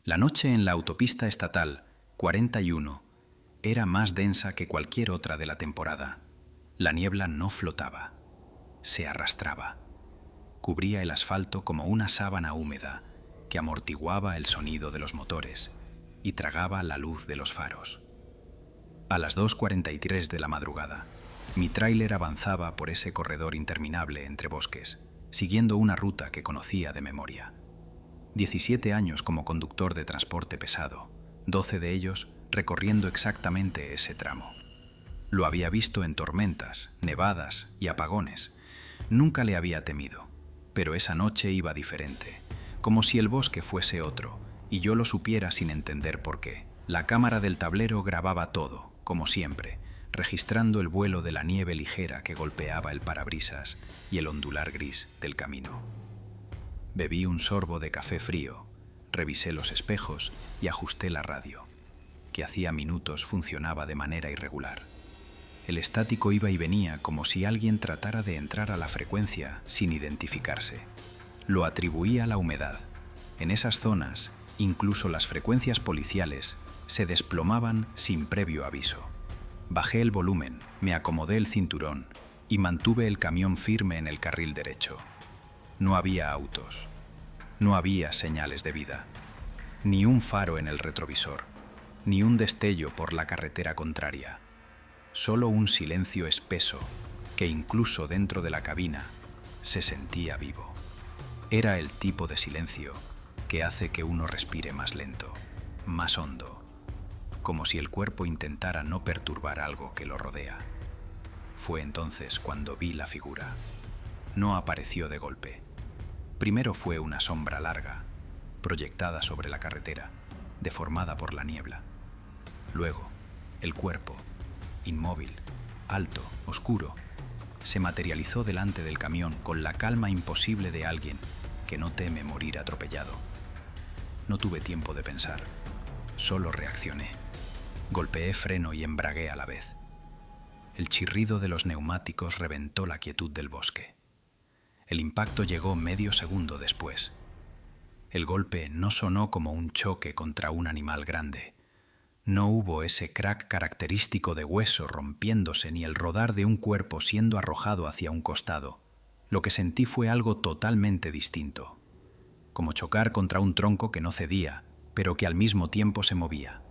La noche en la autopista estatal 41 era más densa que cualquier otra de la temporada. La niebla no flotaba, se arrastraba. Cubría el asfalto como una sábana húmeda que amortiguaba el sonido de los motores y tragaba la luz de los faros. A las 2:43 de la madrugada, mi tráiler avanzaba por ese corredor interminable entre bosques, siguiendo una ruta que conocía de memoria. 17 años como conductor de transporte pesado, 12 de ellos recorriendo exactamente ese tramo. Lo había visto en tormentas, nevadas y apagones. Nunca le había temido, pero esa noche iba diferente, como si el bosque fuese otro, y yo lo supiera sin entender por qué. La cámara del tablero grababa todo, como siempre, registrando el vuelo de la nieve ligera que golpeaba el parabrisas y el ondular gris del camino. Bebí un sorbo de café frío, revisé los espejos y ajusté la radio, que hacía minutos funcionaba de manera irregular. El estático iba y venía como si alguien tratara de entrar a la frecuencia sin identificarse. Lo atribuía a la humedad. En esas zonas, incluso las frecuencias policiales se desplomaban sin previo aviso. Bajé el volumen, me acomodé el cinturón y mantuve el camión firme en el carril derecho. No había autos, no había señales de vida, ni un faro en el retrovisor, ni un destello por la carretera contraria. Solo un silencio espeso que incluso dentro de la cabina se sentía vivo. Era el tipo de silencio que hace que uno respire más lento, más hondo, como si el cuerpo intentara no perturbar algo que lo rodea. Fue entonces cuando vi la figura. No apareció de golpe. Primero fue una sombra larga, proyectada sobre la carretera, deformada por la niebla. Luego, el cuerpo, inmóvil, alto, oscuro, se materializó delante del camión con la calma imposible de alguien que no teme morir atropellado. No tuve tiempo de pensar, solo reaccioné. Golpeé freno y embragué a la vez. El chirrido de los neumáticos reventó la quietud del bosque. El impacto llegó medio segundo después. El golpe no sonó como un choque contra un animal grande. No hubo ese crack característico de hueso rompiéndose ni el rodar de un cuerpo siendo arrojado hacia un costado. Lo que sentí fue algo totalmente distinto, como chocar contra un tronco que no cedía, pero que al mismo tiempo se movía.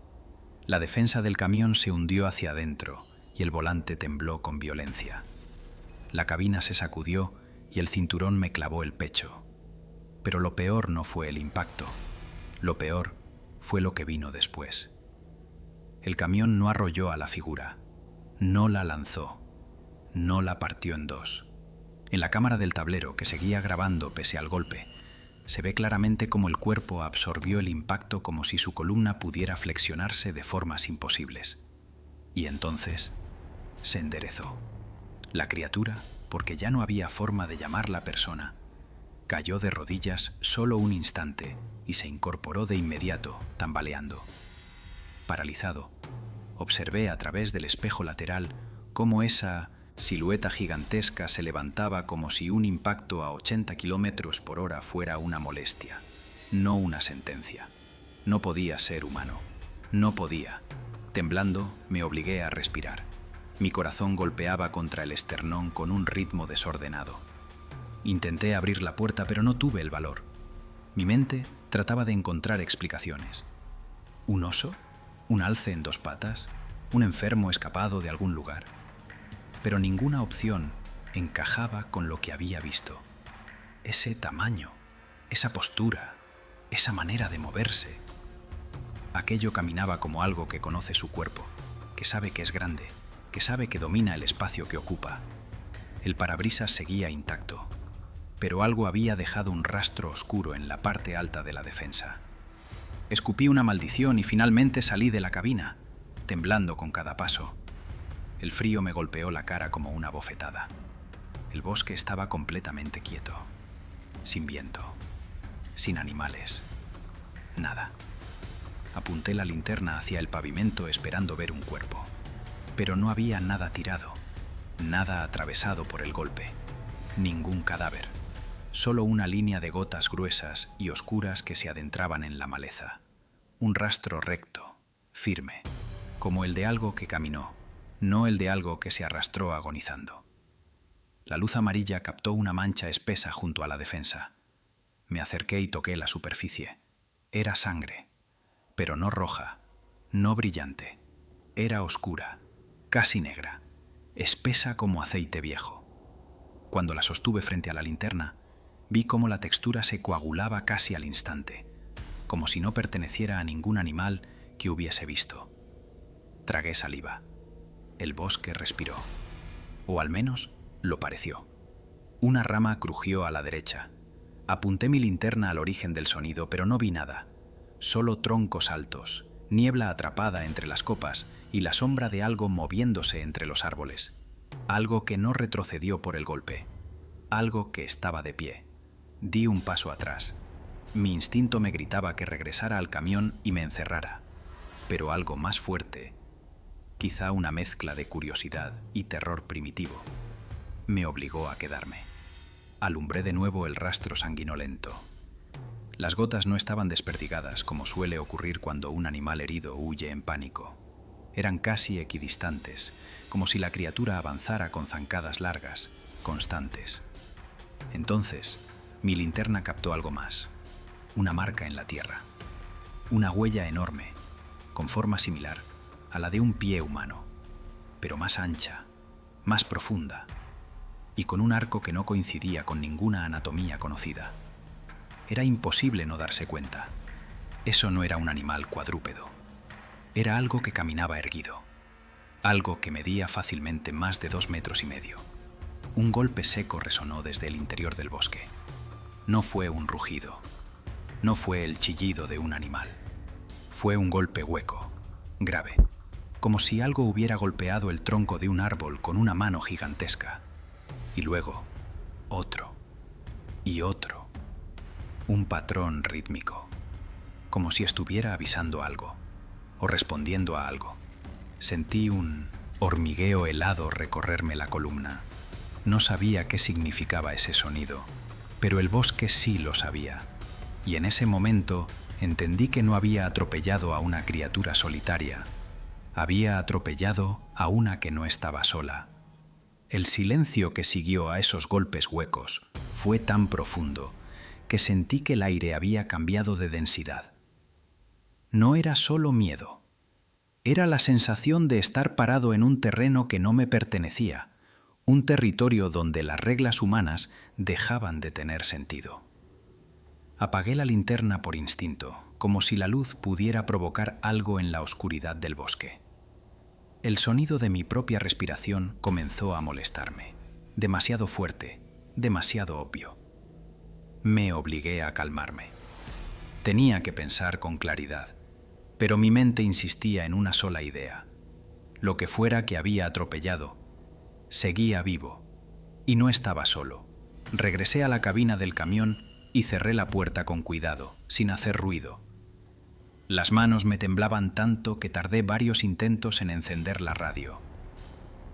La defensa del camión se hundió hacia adentro y el volante tembló con violencia. La cabina se sacudió y el cinturón me clavó el pecho. Pero lo peor no fue el impacto. Lo peor fue lo que vino después. El camión no arrolló a la figura, no la lanzó, no la partió en dos. En la cámara del tablero, que seguía grabando pese al golpe, se ve claramente cómo el cuerpo absorbió el impacto como si su columna pudiera flexionarse de formas imposibles. Y entonces se enderezó. La criatura, porque ya no había forma de llamarla persona, cayó de rodillas solo un instante y se incorporó de inmediato, tambaleando. Paralizado, observé a través del espejo lateral cómo esa silueta gigantesca se levantaba como si un impacto a 80 km/h fuera una molestia, no una sentencia. No podía ser humano. No podía. Temblando, me obligué a respirar. Mi corazón golpeaba contra el esternón con un ritmo desordenado. Intenté abrir la puerta, pero no tuve el valor. Mi mente trataba de encontrar explicaciones. ¿Un oso? ¿Un alce en dos patas? ¿Un enfermo escapado de algún lugar? Pero ninguna opción encajaba con lo que había visto. Ese tamaño, esa postura, esa manera de moverse. Aquello caminaba como algo que conoce su cuerpo, que sabe que es grande, que sabe que domina el espacio que ocupa. El parabrisas seguía intacto, pero algo había dejado un rastro oscuro en la parte alta de la defensa. Escupí una maldición y finalmente salí de la cabina, temblando con cada paso. El frío me golpeó la cara como una bofetada. El bosque estaba completamente quieto, sin viento, sin animales, nada. Apunté la linterna hacia el pavimento esperando ver un cuerpo, pero no había nada tirado, nada atravesado por el golpe, ningún cadáver, solo una línea de gotas gruesas y oscuras que se adentraban en la maleza. un rastro recto, firme, como el de algo que caminó, no el de algo que se arrastró agonizando. La luz amarilla captó una mancha espesa junto a la defensa. Me acerqué y toqué la superficie. Era sangre, pero no roja, no brillante. Era oscura, casi negra, espesa como aceite viejo. Cuando la sostuve frente a la linterna, vi cómo la textura se coagulaba casi al instante, como si no perteneciera a ningún animal que hubiese visto. Tragué saliva. El bosque respiró, o al menos lo pareció. Una rama crujió a la derecha. Apunté mi linterna al origen del sonido, pero no vi nada. Solo troncos altos, niebla atrapada entre las copas y la sombra de algo moviéndose entre los árboles. Algo que no retrocedió por el golpe. Algo que estaba de pie. Di un paso atrás. Mi instinto me gritaba que regresara al camión y me encerrara. Pero algo más fuerte, quizá una mezcla de curiosidad y terror primitivo, me obligó a quedarme. Alumbré de nuevo el rastro sanguinolento. Las gotas no estaban desperdigadas, como suele ocurrir cuando un animal herido huye en pánico. Eran casi equidistantes, como si la criatura avanzara con zancadas largas, constantes. Entonces, mi linterna captó algo más. Una marca en la tierra. Una huella enorme, con forma similar a la de un pie humano, pero más ancha, más profunda, y con un arco que no coincidía con ninguna anatomía conocida. Era imposible no darse cuenta. Eso no era un animal cuadrúpedo. Era algo que caminaba erguido, algo que medía fácilmente más de 2,5 metros. Un golpe seco resonó desde el interior del bosque. No fue un rugido, no fue el chillido de un animal. Fue un golpe hueco, grave, como si algo hubiera golpeado el tronco de un árbol con una mano gigantesca. Y luego, otro y otro. Un patrón rítmico, como si estuviera avisando algo o respondiendo a algo. Sentí un hormigueo helado recorrerme la columna. No sabía qué significaba ese sonido, pero el bosque sí lo sabía. Y en ese momento entendí que no había atropellado a una criatura solitaria. Había atropellado a una que no estaba sola. El silencio que siguió a esos golpes huecos fue tan profundo que sentí que el aire había cambiado de densidad. No era solo miedo. Era la sensación de estar parado en un terreno que no me pertenecía, un territorio donde las reglas humanas dejaban de tener sentido. Apagué la linterna por instinto, como si la luz pudiera provocar algo en la oscuridad del bosque. El sonido de mi propia respiración comenzó a molestarme. Demasiado fuerte, demasiado obvio. Me obligué a calmarme. Tenía que pensar con claridad, pero mi mente insistía en una sola idea. Lo que fuera que había atropellado, seguía vivo, y no estaba solo. Regresé a la cabina del camión y cerré la puerta con cuidado, sin hacer ruido. Las manos me temblaban tanto que tardé varios intentos en encender la radio.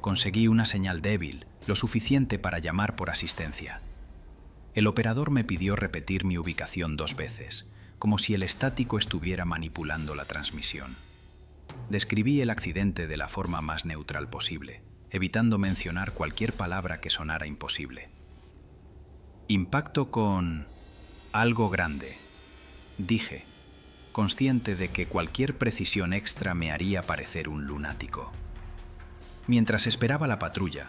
Conseguí una señal débil, lo suficiente para llamar por asistencia. El operador me pidió repetir mi ubicación 2 veces, como si el estático estuviera manipulando la transmisión. Describí el accidente de la forma más neutral posible, evitando mencionar cualquier palabra que sonara imposible. Impacto con algo grande, dije, consciente de que cualquier precisión extra me haría parecer un lunático. Mientras esperaba la patrulla,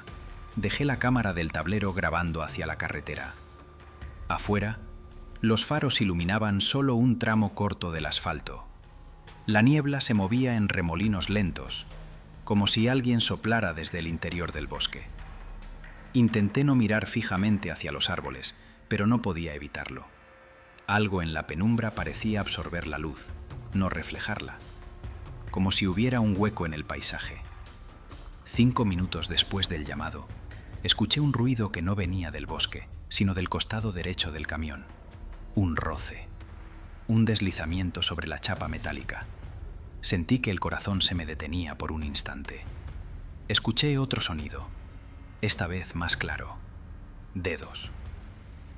dejé la cámara del tablero grabando hacia la carretera. Afuera, los faros iluminaban solo un tramo corto del asfalto. La niebla se movía en remolinos lentos, como si alguien soplara desde el interior del bosque. Intenté no mirar fijamente hacia los árboles, pero no podía evitarlo. Algo en la penumbra parecía absorber la luz, no reflejarla, como si hubiera un hueco en el paisaje. 5 minutos después del llamado, escuché un ruido que no venía del bosque, sino del costado derecho del camión. Un roce, un deslizamiento sobre la chapa metálica. Sentí que el corazón se me detenía por un instante. Escuché otro sonido, esta vez más claro. Dedos.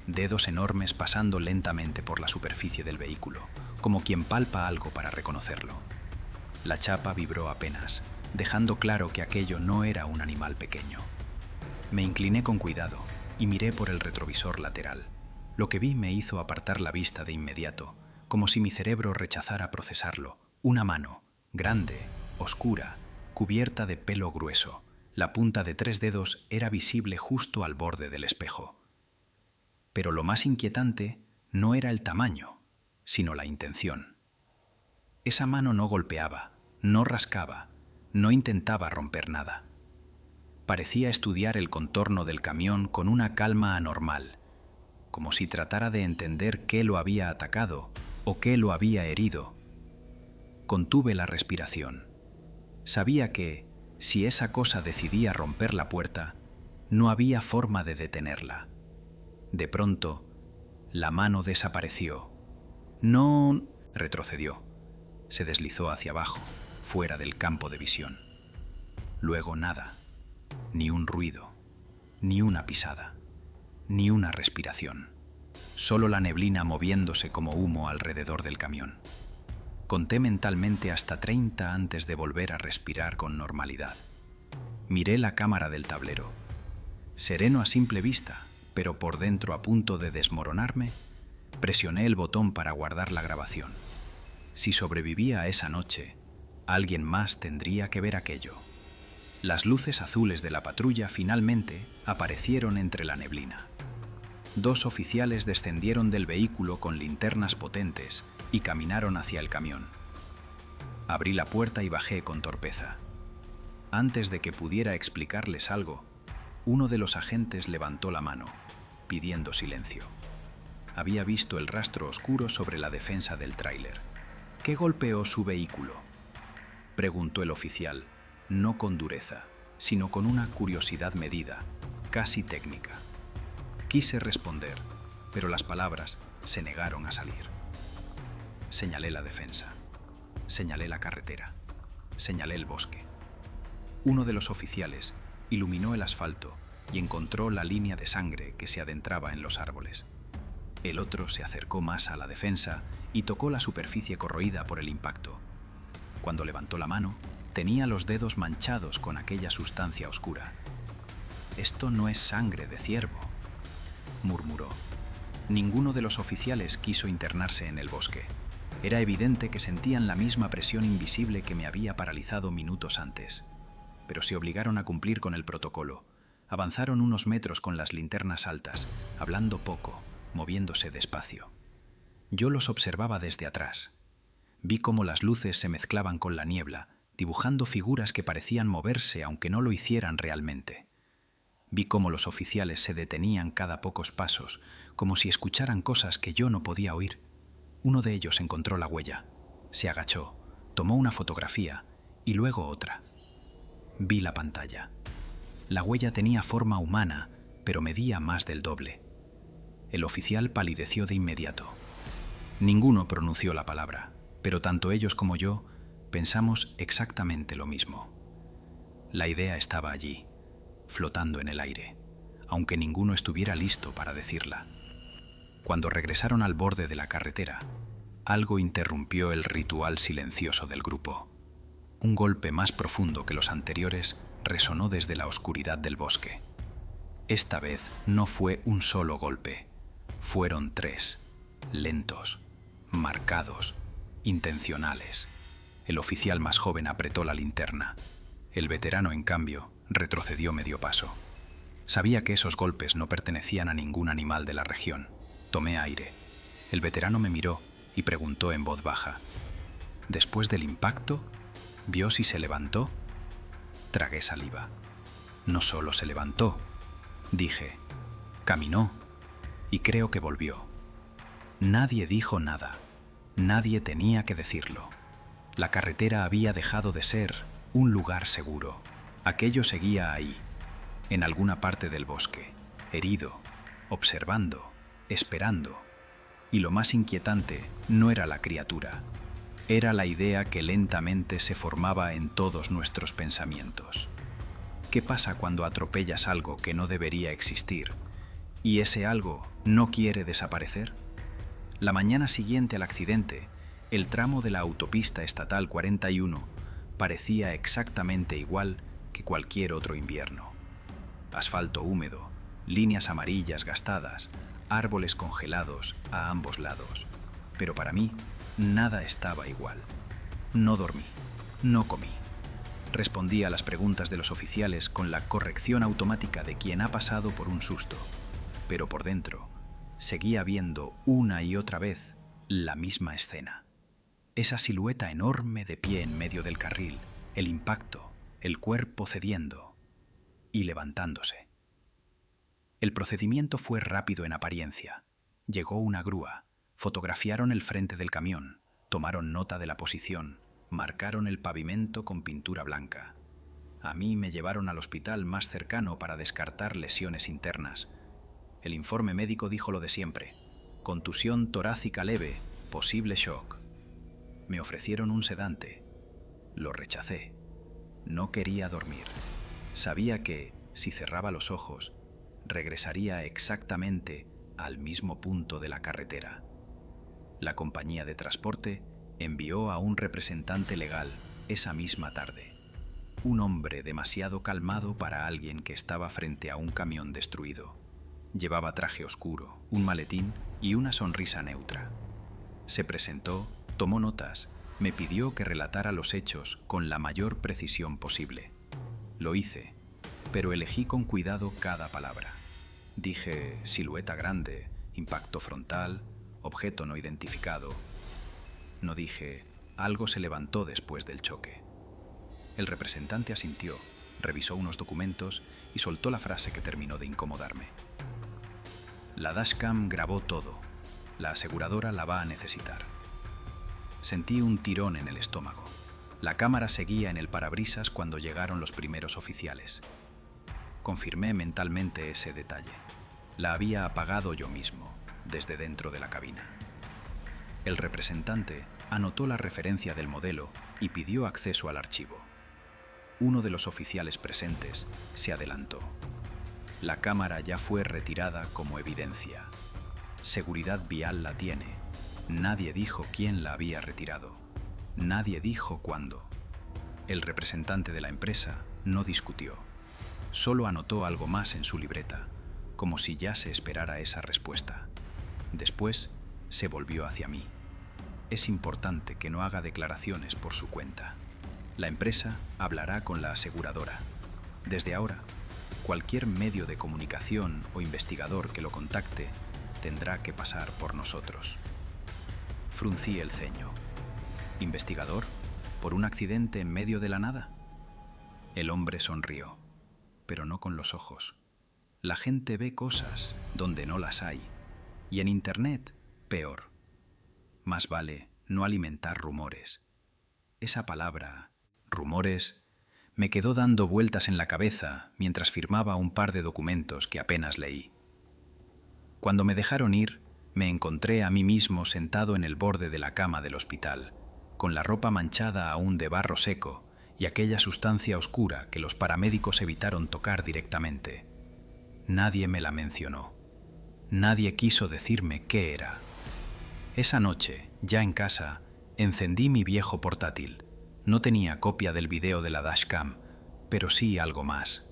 dedos enormes pasando lentamente por la superficie del vehículo, como quien palpa algo para reconocerlo. La chapa vibró apenas, dejando claro que aquello no era un animal pequeño. Me incliné con cuidado y miré por el retrovisor lateral. Lo que vi me hizo apartar la vista de inmediato, como si mi cerebro rechazara procesarlo. Una mano, grande, oscura, cubierta de pelo grueso. La punta de 3 dedos era visible justo al borde del espejo. Pero lo más inquietante no era el tamaño, sino la intención. Esa mano no golpeaba, no rascaba, no intentaba romper nada. Parecía estudiar el contorno del camión con una calma anormal, como si tratara de entender qué lo había atacado o qué lo había herido. Contuve la respiración. Sabía que, si esa cosa decidía romper la puerta, no había forma de detenerla. De pronto, la mano desapareció. No, retrocedió. Se deslizó hacia abajo, fuera del campo de visión. Luego nada, ni un ruido, ni una pisada, ni una respiración. Solo la neblina moviéndose como humo alrededor del camión. Conté mentalmente hasta 30 antes de volver a respirar con normalidad. Miré la cámara del tablero. Sereno a simple vista, pero por dentro a punto de desmoronarme, presioné el botón para guardar la grabación. Si sobrevivía a esa noche, alguien más tendría que ver aquello. Las luces azules de la patrulla finalmente aparecieron entre la neblina. 2 oficiales descendieron del vehículo con linternas potentes y caminaron hacia el camión. Abrí la puerta y bajé con torpeza. Antes de que pudiera explicarles algo, uno de los agentes levantó la mano, pidiendo silencio. Había visto el rastro oscuro sobre la defensa del tráiler. ¿Qué golpeó su vehículo?, preguntó el oficial, no con dureza, sino con una curiosidad medida, casi técnica. Quise responder, pero las palabras se negaron a salir. Señalé la defensa, señalé la carretera, señalé el bosque. Uno de los oficiales iluminó el asfalto y encontró la línea de sangre que se adentraba en los árboles. El otro se acercó más a la defensa y tocó la superficie corroída por el impacto. Cuando levantó la mano, tenía los dedos manchados con aquella sustancia oscura. «Esto no es sangre de ciervo», murmuró. Ninguno de los oficiales quiso internarse en el bosque. Era evidente que sentían la misma presión invisible que me había paralizado minutos antes. Pero se obligaron a cumplir con el protocolo. Avanzaron unos metros con las linternas altas, hablando poco, moviéndose despacio. Yo los observaba desde atrás. Vi cómo las luces se mezclaban con la niebla, dibujando figuras que parecían moverse aunque no lo hicieran realmente. Vi cómo los oficiales se detenían cada pocos pasos, como si escucharan cosas que yo no podía oír. Uno de ellos encontró la huella, se agachó, tomó una fotografía y luego otra. Vi la pantalla. La huella tenía forma humana, pero medía más del doble. El oficial palideció de inmediato. Ninguno pronunció la palabra, pero tanto ellos como yo pensamos exactamente lo mismo. La idea estaba allí, flotando en el aire, aunque ninguno estuviera listo para decirla. Cuando regresaron al borde de la carretera, algo interrumpió el ritual silencioso del grupo. Un golpe más profundo que los anteriores resonó desde la oscuridad del bosque. Esta vez no fue un solo golpe, fueron 3, lentos, marcados, intencionales. El oficial más joven apretó la linterna. El veterano, en cambio, retrocedió medio paso. Sabía que esos golpes no pertenecían a ningún animal de la región. Tomé aire. El veterano me miró y preguntó en voz baja: «¿Después del impacto, vio si se levantó?» Tragué saliva. No solo se levantó, dije, caminó, y creo que volvió. Nadie dijo nada. Nadie tenía que decirlo. La carretera había dejado de ser un lugar seguro. Aquello seguía ahí, en alguna parte del bosque, herido, observando, esperando. Y lo más inquietante no era la criatura, era la idea que lentamente se formaba en todos nuestros pensamientos. ¿Qué pasa cuando atropellas algo que no debería existir? Y ese algo ¿No quiere desaparecer? La mañana siguiente al accidente, el tramo de la autopista estatal 41 parecía exactamente igual que cualquier otro invierno. Asfalto húmedo, líneas amarillas gastadas, árboles congelados a ambos lados. Pero para mí, nada estaba igual. No dormí, no comí. Respondí a las preguntas de los oficiales con la corrección automática de quien ha pasado por un susto. Pero por dentro, seguía viendo una y otra vez la misma escena. Esa silueta enorme de pie en medio del carril, el impacto, el cuerpo cediendo y levantándose. El procedimiento fue rápido en apariencia. Llegó una grúa, fotografiaron el frente del camión, tomaron nota de la posición, marcaron el pavimento con pintura blanca. A mí me llevaron al hospital más cercano para descartar lesiones internas. El informe médico dijo lo de siempre: contusión torácica leve, posible shock. Me ofrecieron un sedante. Lo rechacé. No quería dormir. Sabía que, si cerraba los ojos, regresaría exactamente al mismo punto de la carretera. La compañía de transporte envió a un representante legal esa misma tarde. Un hombre demasiado calmado para alguien que estaba frente a un camión destruido. Llevaba traje oscuro, un maletín y una sonrisa neutra. Se presentó, tomó notas, me pidió que relatara los hechos con la mayor precisión posible. Lo hice, pero elegí con cuidado cada palabra. Dije silueta grande, impacto frontal, objeto no identificado. No dije algo se levantó después del choque. El representante asintió, revisó unos documentos y soltó la frase que terminó de incomodarme. La dashcam grabó todo. La aseguradora la va a necesitar. Sentí un tirón en el estómago. La cámara seguía en el parabrisas cuando llegaron los primeros oficiales. Confirmé mentalmente ese detalle. La había apagado yo mismo, desde dentro de la cabina. El representante anotó la referencia del modelo y pidió acceso al archivo. Uno de los oficiales presentes se adelantó. La cámara ya fue retirada como evidencia. Seguridad Vial la tiene. Nadie dijo quién la había retirado. Nadie dijo cuándo. El representante de la empresa no discutió. Solo anotó algo más en su libreta, como si ya se esperara esa respuesta. Después se volvió hacia mí. Es importante que no haga declaraciones por su cuenta. La empresa hablará con la aseguradora. Desde ahora, cualquier medio de comunicación o investigador que lo contacte tendrá que pasar por nosotros. Fruncí el ceño. ¿Investigador? ¿Por un accidente en medio de la nada? El hombre sonrió, pero no con los ojos. La gente ve cosas donde no las hay, y en Internet, peor. Más vale no alimentar rumores. Esa palabra, rumores, me quedó dando vueltas en la cabeza mientras firmaba un par de documentos que apenas leí. Cuando me dejaron ir, me encontré a mí mismo sentado en el borde de la cama del hospital, con la ropa manchada aún de barro seco y aquella sustancia oscura que los paramédicos evitaron tocar directamente. Nadie me la mencionó. Nadie quiso decirme qué era. Esa noche, ya en casa, encendí mi viejo portátil. No tenía copia del video de la dashcam, pero sí algo más.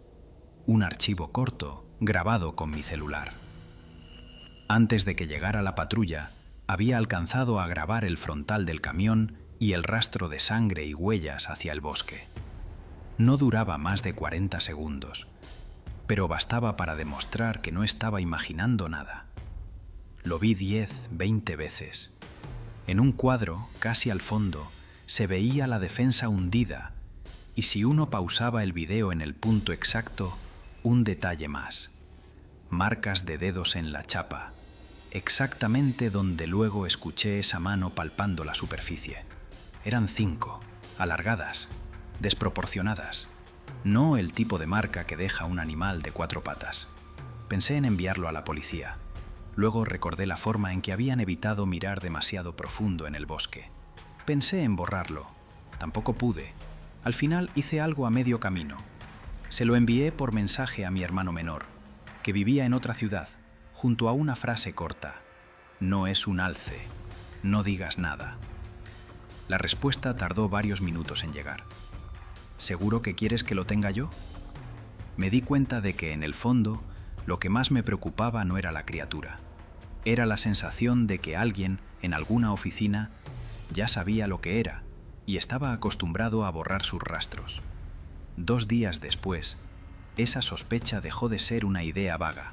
Un archivo corto, grabado con mi celular. Antes de que llegara la patrulla, había alcanzado a grabar el frontal del camión y el rastro de sangre y huellas hacia el bosque. No duraba más de 40 segundos, pero bastaba para demostrar que no estaba imaginando nada. Lo vi 10, 20 veces. En un cuadro, casi al fondo, se veía la defensa hundida, y si uno pausaba el video en el punto exacto, un detalle más. Marcas de dedos en la chapa, exactamente donde luego escuché esa mano palpando la superficie. Eran 5, alargadas, desproporcionadas. No el tipo de marca que deja un animal de 4 patas. Pensé en enviarlo a la policía. Luego recordé la forma en que habían evitado mirar demasiado profundo en el bosque. Pensé en borrarlo. Tampoco pude. Al final hice algo a medio camino. Se lo envié por mensaje a mi hermano menor, que vivía en otra ciudad, junto a una frase corta: «No es un alce, no digas nada». La respuesta tardó varios minutos en llegar. «¿Seguro que quieres que lo tenga yo?». Me di cuenta de que, en el fondo, lo que más me preocupaba no era la criatura. Era la sensación de que alguien, en alguna oficina, ya sabía lo que era y estaba acostumbrado a borrar sus rastros. 2 días después, esa sospecha dejó de ser una idea vaga.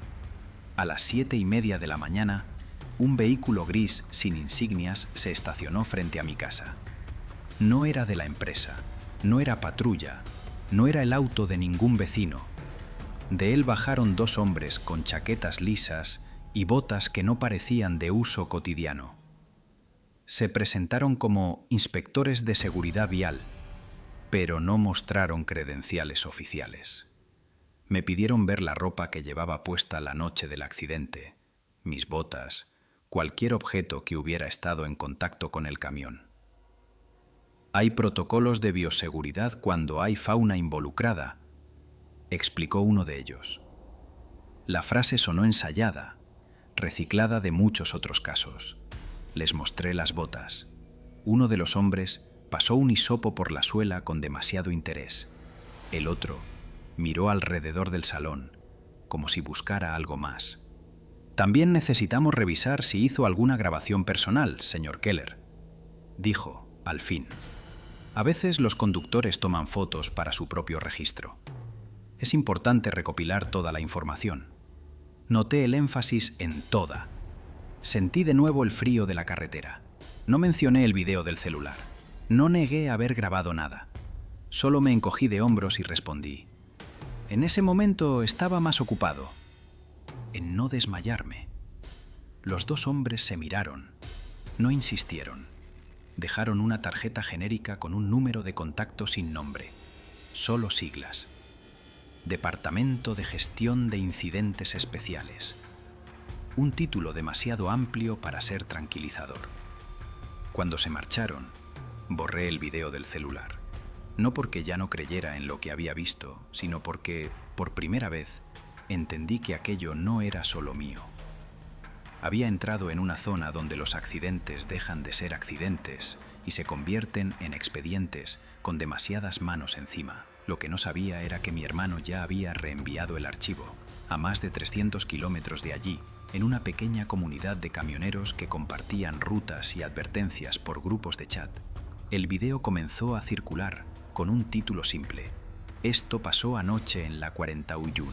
A las 7:30 de la mañana, un vehículo gris sin insignias se estacionó frente a mi casa. No era de la empresa, no era patrulla, no era el auto de ningún vecino. De él bajaron 2 hombres con chaquetas lisas y botas que no parecían de uso cotidiano. Se presentaron como inspectores de seguridad vial, pero no mostraron credenciales oficiales. Me pidieron ver la ropa que llevaba puesta la noche del accidente, mis botas, cualquier objeto que hubiera estado en contacto con el camión. «Hay protocolos de bioseguridad cuando hay fauna involucrada», explicó uno de ellos. La frase sonó ensayada, reciclada de muchos otros casos. Les mostré las botas. Uno de los hombres pasó un hisopo por la suela con demasiado interés. El otro miró alrededor del salón, como si buscara algo más. «También necesitamos revisar si hizo alguna grabación personal, señor Keller», dijo, al fin. «A veces los conductores toman fotos para su propio registro. Es importante recopilar toda la información». Noté el énfasis en toda. Sentí de nuevo el frío de la carretera. No mencioné el video del celular. No negué haber grabado nada. Solo me encogí de hombros y respondí: «En ese momento estaba más ocupado en no desmayarme». Los 2 hombres se miraron. No insistieron. Dejaron una tarjeta genérica con un número de contacto sin nombre. Solo siglas: Departamento de Gestión de Incidentes Especiales. Un título demasiado amplio para ser tranquilizador. Cuando se marcharon, borré el video del celular. No porque ya no creyera en lo que había visto, sino porque, por primera vez, entendí que aquello no era solo mío. Había entrado en una zona donde los accidentes dejan de ser accidentes y se convierten en expedientes con demasiadas manos encima. Lo que no sabía era que mi hermano ya había reenviado el archivo, a más de 300 kilómetros de allí, en una pequeña comunidad de camioneros que compartían rutas y advertencias por grupos de chat. El video comenzó a circular con un título simple: «Esto pasó anoche en la 41».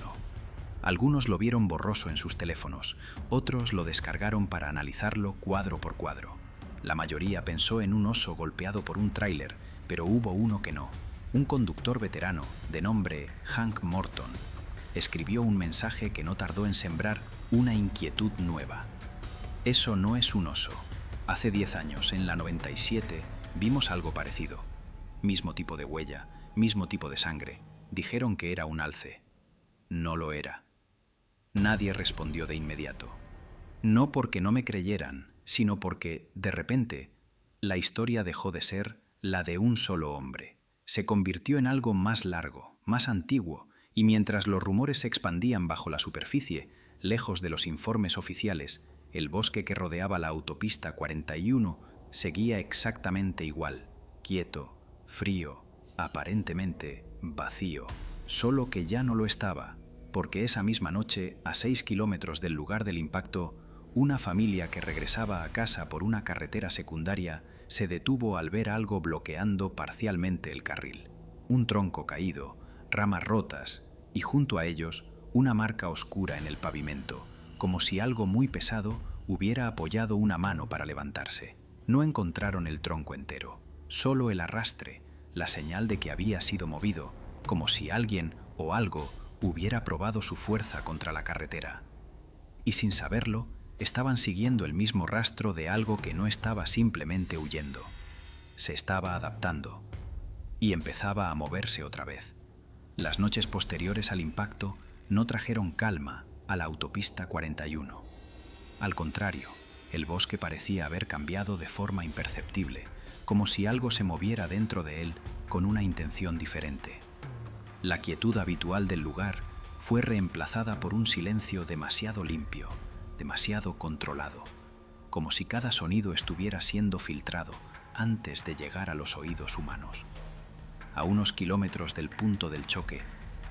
Algunos lo vieron borroso en sus teléfonos, otros lo descargaron para analizarlo cuadro por cuadro. La mayoría pensó en un oso golpeado por un tráiler, pero hubo uno que no. Un conductor veterano, de nombre Hank Morton, escribió un mensaje que no tardó en sembrar una inquietud nueva. «Eso no es un oso. Hace 10 años, en la 97, vimos algo parecido. Mismo tipo de huella, mismo tipo de sangre. Dijeron que era un alce. No lo era». Nadie respondió de inmediato. No porque no me creyeran, sino porque, de repente, la historia dejó de ser la de un solo hombre. Se convirtió en algo más largo, más antiguo, y mientras los rumores se expandían bajo la superficie, lejos de los informes oficiales, el bosque que rodeaba la autopista 41 seguía exactamente igual, quieto, frío, aparentemente vacío, solo que ya no lo estaba, porque esa misma noche, a 6 kilómetros del lugar del impacto, una familia que regresaba a casa por una carretera secundaria se detuvo al ver algo bloqueando parcialmente el carril. Un tronco caído, ramas rotas y, junto a ellos, una marca oscura en el pavimento, como si algo muy pesado hubiera apoyado una mano para levantarse. No encontraron el tronco entero, solo el arrastre, la señal de que había sido movido, como si alguien o algo hubiera probado su fuerza contra la carretera. Y sin saberlo, estaban siguiendo el mismo rastro de algo que no estaba simplemente huyendo. Se estaba adaptando y empezaba a moverse otra vez. Las noches posteriores al impacto no trajeron calma a la autopista 41. Al contrario, el bosque parecía haber cambiado de forma imperceptible, como si algo se moviera dentro de él con una intención diferente. La quietud habitual del lugar fue reemplazada por un silencio demasiado limpio, demasiado controlado, como si cada sonido estuviera siendo filtrado antes de llegar a los oídos humanos. A unos kilómetros del punto del choque,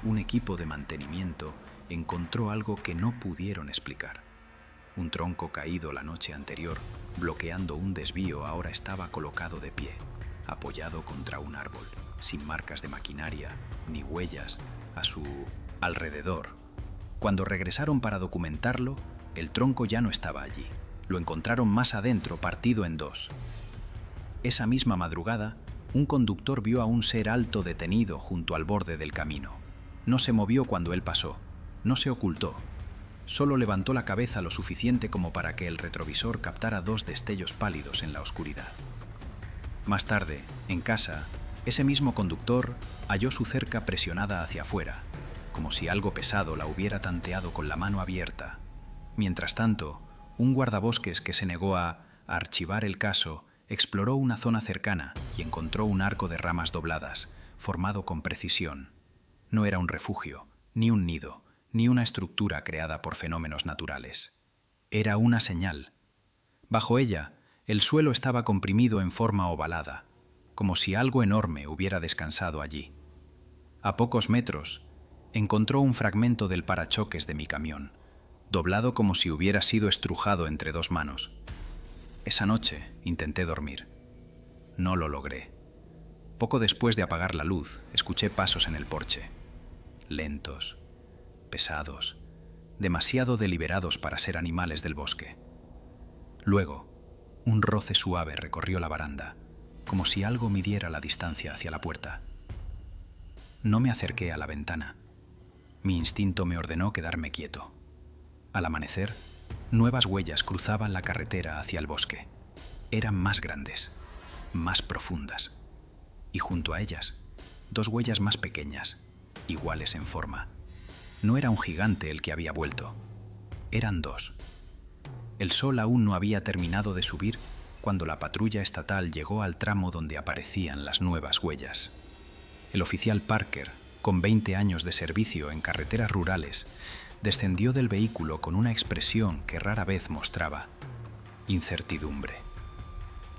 un equipo de mantenimiento encontró algo que no pudieron explicar. Un tronco caído la noche anterior, bloqueando un desvío, ahora estaba colocado de pie, apoyado contra un árbol, sin marcas de maquinaria ni huellas a su alrededor. Cuando regresaron para documentarlo, el tronco ya no estaba allí. Lo encontraron más adentro, partido en dos. Esa misma madrugada, un conductor vio a un ser alto detenido junto al borde del camino. No se movió cuando él pasó, no se ocultó. Solo levantó la cabeza lo suficiente como para que el retrovisor captara dos destellos pálidos en la oscuridad. Más tarde, en casa, ese mismo conductor halló su cerca presionada hacia afuera, como si algo pesado la hubiera tanteado con la mano abierta. Mientras tanto, un guardabosques que se negó a archivar el caso exploró una zona cercana y encontró un arco de ramas dobladas, formado con precisión. No era un refugio, ni un nido, ni una estructura creada por fenómenos naturales. Era una señal. Bajo ella, el suelo estaba comprimido en forma ovalada, como si algo enorme hubiera descansado allí. A pocos metros, encontró un fragmento del parachoques de mi camión, doblado como si hubiera sido estrujado entre dos manos. Esa noche intenté dormir. No lo logré. Poco después de apagar la luz, escuché pasos en el porche. Lentos, pesados, demasiado deliberados para ser animales del bosque. Luego, un roce suave recorrió la baranda, como si algo midiera la distancia hacia la puerta. No me acerqué a la ventana. Mi instinto me ordenó quedarme quieto. Al amanecer, nuevas huellas cruzaban la carretera hacia el bosque. Eran más grandes, más profundas. Y junto a ellas, dos huellas más pequeñas, iguales en forma. No era un gigante el que había vuelto. Eran dos. El sol aún no había terminado de subir cuando la patrulla estatal llegó al tramo donde aparecían las nuevas huellas. El oficial Parker, con 20 años de servicio en carreteras rurales, descendió del vehículo con una expresión que rara vez mostraba: incertidumbre.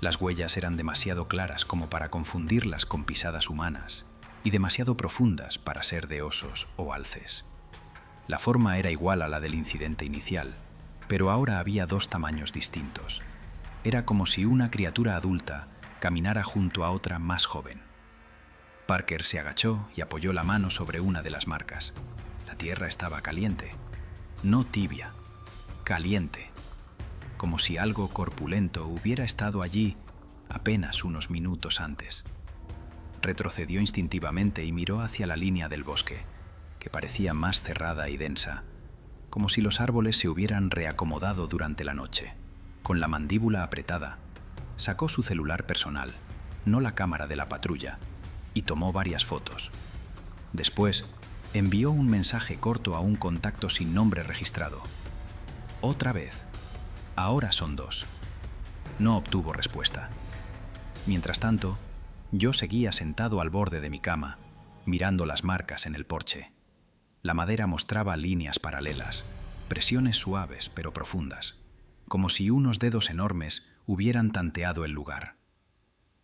Las huellas eran demasiado claras como para confundirlas con pisadas humanas y demasiado profundas para ser de osos o alces. La forma era igual a la del incidente inicial, pero ahora había dos tamaños distintos. Era como si una criatura adulta caminara junto a otra más joven. Parker se agachó y apoyó la mano sobre una de las marcas. La tierra estaba caliente, no tibia, caliente, como si algo corpulento hubiera estado allí apenas unos minutos antes. Retrocedió instintivamente y miró hacia la línea del bosque, que parecía más cerrada y densa, como si los árboles se hubieran reacomodado durante la noche. Con la mandíbula apretada, sacó su celular personal, no la cámara de la patrulla, y tomó varias fotos. Después, envió un mensaje corto a un contacto sin nombre registrado. Otra vez. Ahora son dos. No obtuvo respuesta. Mientras tanto, yo seguía sentado al borde de mi cama, mirando las marcas en el porche. La madera mostraba líneas paralelas, presiones suaves pero profundas, como si unos dedos enormes hubieran tanteado el lugar.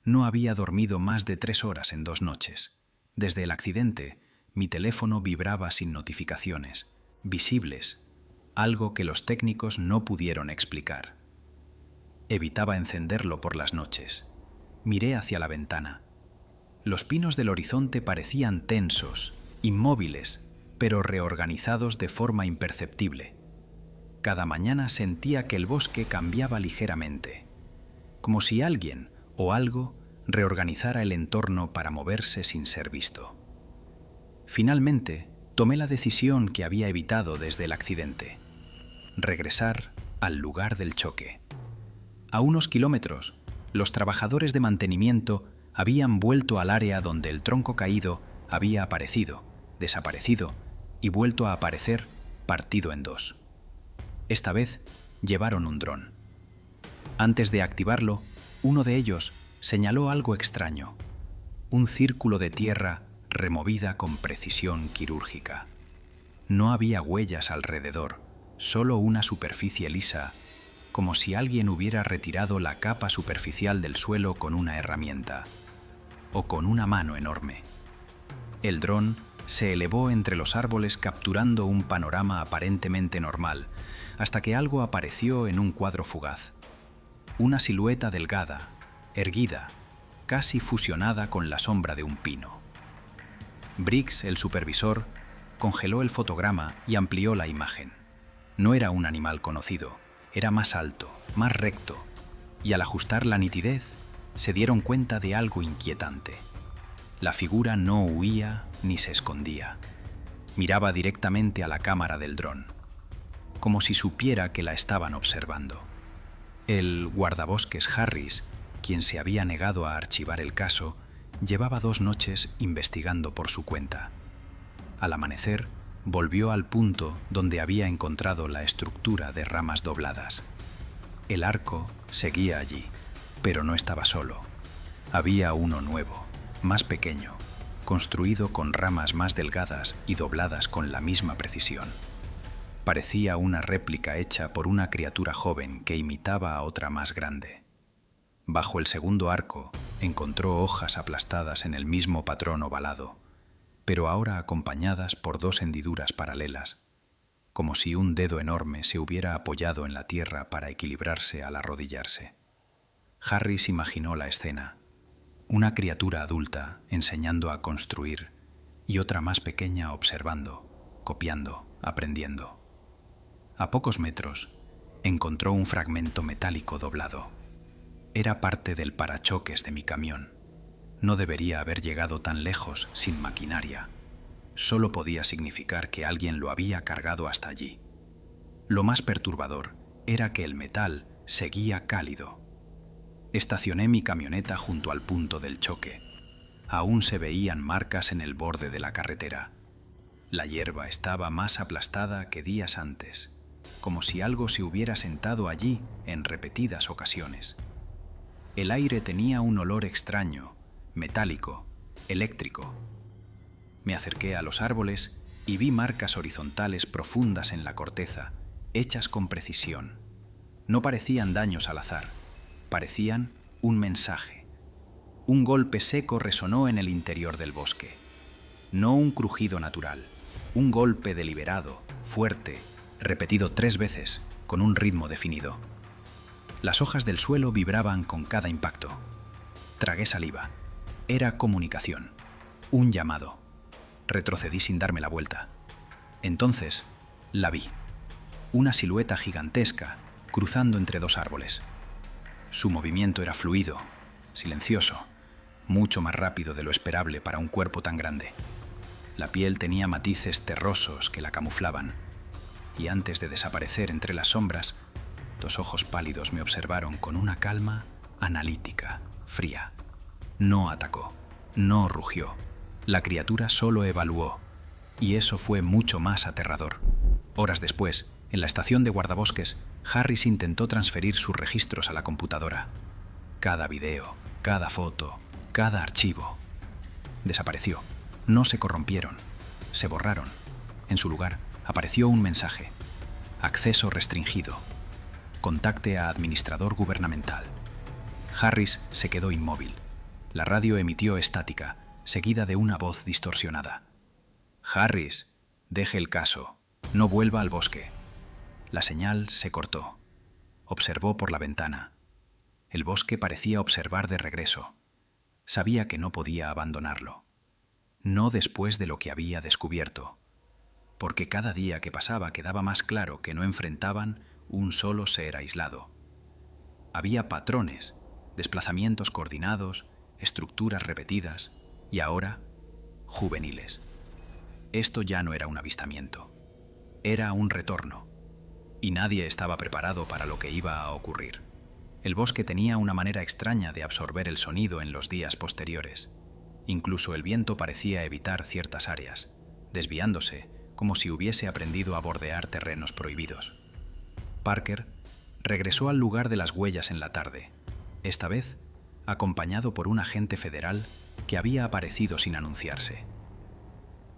No había dormido más de 3 horas en 2 noches. Desde el accidente, mi teléfono vibraba sin notificaciones, visibles, algo que los técnicos no pudieron explicar. Evitaba encenderlo por las noches. Miré hacia la ventana. Los pinos del horizonte parecían tensos, inmóviles, pero reorganizados de forma imperceptible. Cada mañana sentía que el bosque cambiaba ligeramente, como si alguien o algo reorganizara el entorno para moverse sin ser visto. Finalmente, tomé la decisión que había evitado desde el accidente: regresar al lugar del choque. A unos kilómetros, los trabajadores de mantenimiento habían vuelto al área donde el tronco caído había aparecido, desaparecido y vuelto a aparecer partido en dos. Esta vez llevaron un dron. Antes de activarlo, uno de ellos señaló algo extraño: un círculo de tierra removida con precisión quirúrgica. No había huellas alrededor, solo una superficie lisa, como si alguien hubiera retirado la capa superficial del suelo con una herramienta, o con una mano enorme. El dron se elevó entre los árboles capturando un panorama aparentemente normal, hasta que algo apareció en un cuadro fugaz. Una silueta delgada, erguida, casi fusionada con la sombra de un pino. Briggs, el supervisor, congeló el fotograma y amplió la imagen. No era un animal conocido, era más alto, más recto, y al ajustar la nitidez, se dieron cuenta de algo inquietante. La figura no huía ni se escondía. Miraba directamente a la cámara del dron, como si supiera que la estaban observando. El guardabosques Harris, quien se había negado a archivar el caso, llevaba 2 noches investigando por su cuenta. Al amanecer, volvió al punto donde había encontrado la estructura de ramas dobladas. El arco seguía allí, pero no estaba solo. Había uno nuevo, más pequeño, construido con ramas más delgadas y dobladas con la misma precisión. Parecía una réplica hecha por una criatura joven que imitaba a otra más grande. Bajo el segundo arco encontró hojas aplastadas en el mismo patrón ovalado, pero ahora acompañadas por 2 hendiduras paralelas, como si un dedo enorme se hubiera apoyado en la tierra para equilibrarse al arrodillarse. Harris imaginó la escena: una criatura adulta enseñando a construir y otra más pequeña observando, copiando, aprendiendo. A pocos metros, encontró un fragmento metálico doblado. Era parte del parachoques de mi camión. No debería haber llegado tan lejos sin maquinaria. Solo podía significar que alguien lo había cargado hasta allí. Lo más perturbador era que el metal seguía cálido. Estacioné mi camioneta junto al punto del choque. Aún se veían marcas en el borde de la carretera. La hierba estaba más aplastada que días antes, como si algo se hubiera sentado allí en repetidas ocasiones. El aire tenía un olor extraño, metálico, eléctrico. Me acerqué a los árboles y vi marcas horizontales profundas en la corteza, hechas con precisión. No parecían daños al azar, parecían un mensaje. Un golpe seco resonó en el interior del bosque. No un crujido natural, un golpe deliberado, fuerte, repetido 3 veces, con un ritmo definido. Las hojas del suelo vibraban con cada impacto. Tragué saliva. Era comunicación. Un llamado. Retrocedí sin darme la vuelta. Entonces, la vi. Una silueta gigantesca, cruzando entre 2 árboles. Su movimiento era fluido, silencioso, mucho más rápido de lo esperable para un cuerpo tan grande. La piel tenía matices terrosos que la camuflaban, y antes de desaparecer entre las sombras, 2 ojos pálidos me observaron con una calma analítica, fría. No atacó, no rugió. La criatura solo evaluó, y eso fue mucho más aterrador. Horas después, en la estación de guardabosques, Harris intentó transferir sus registros a la computadora. Cada video, cada foto, cada archivo. Desapareció. No se corrompieron, se borraron. En su lugar, apareció un mensaje: acceso restringido. Contacte a administrador gubernamental. Harris se quedó inmóvil. La radio emitió estática, seguida de una voz distorsionada. Harris, deje el caso. No vuelva al bosque. La señal se cortó. Observó por la ventana. El bosque parecía observar de regreso. Sabía que no podía abandonarlo. No después de lo que había descubierto, porque cada día que pasaba quedaba más claro que no enfrentaban un solo ser aislado. Había patrones, desplazamientos coordinados, estructuras repetidas y ahora, juveniles. Esto ya no era un avistamiento, era un retorno, y nadie estaba preparado para lo que iba a ocurrir. El bosque tenía una manera extraña de absorber el sonido en los días posteriores. Incluso el viento parecía evitar ciertas áreas, desviándose como si hubiese aprendido a bordear terrenos prohibidos. Parker regresó al lugar de las huellas en la tarde, esta vez acompañado por un agente federal que había aparecido sin anunciarse.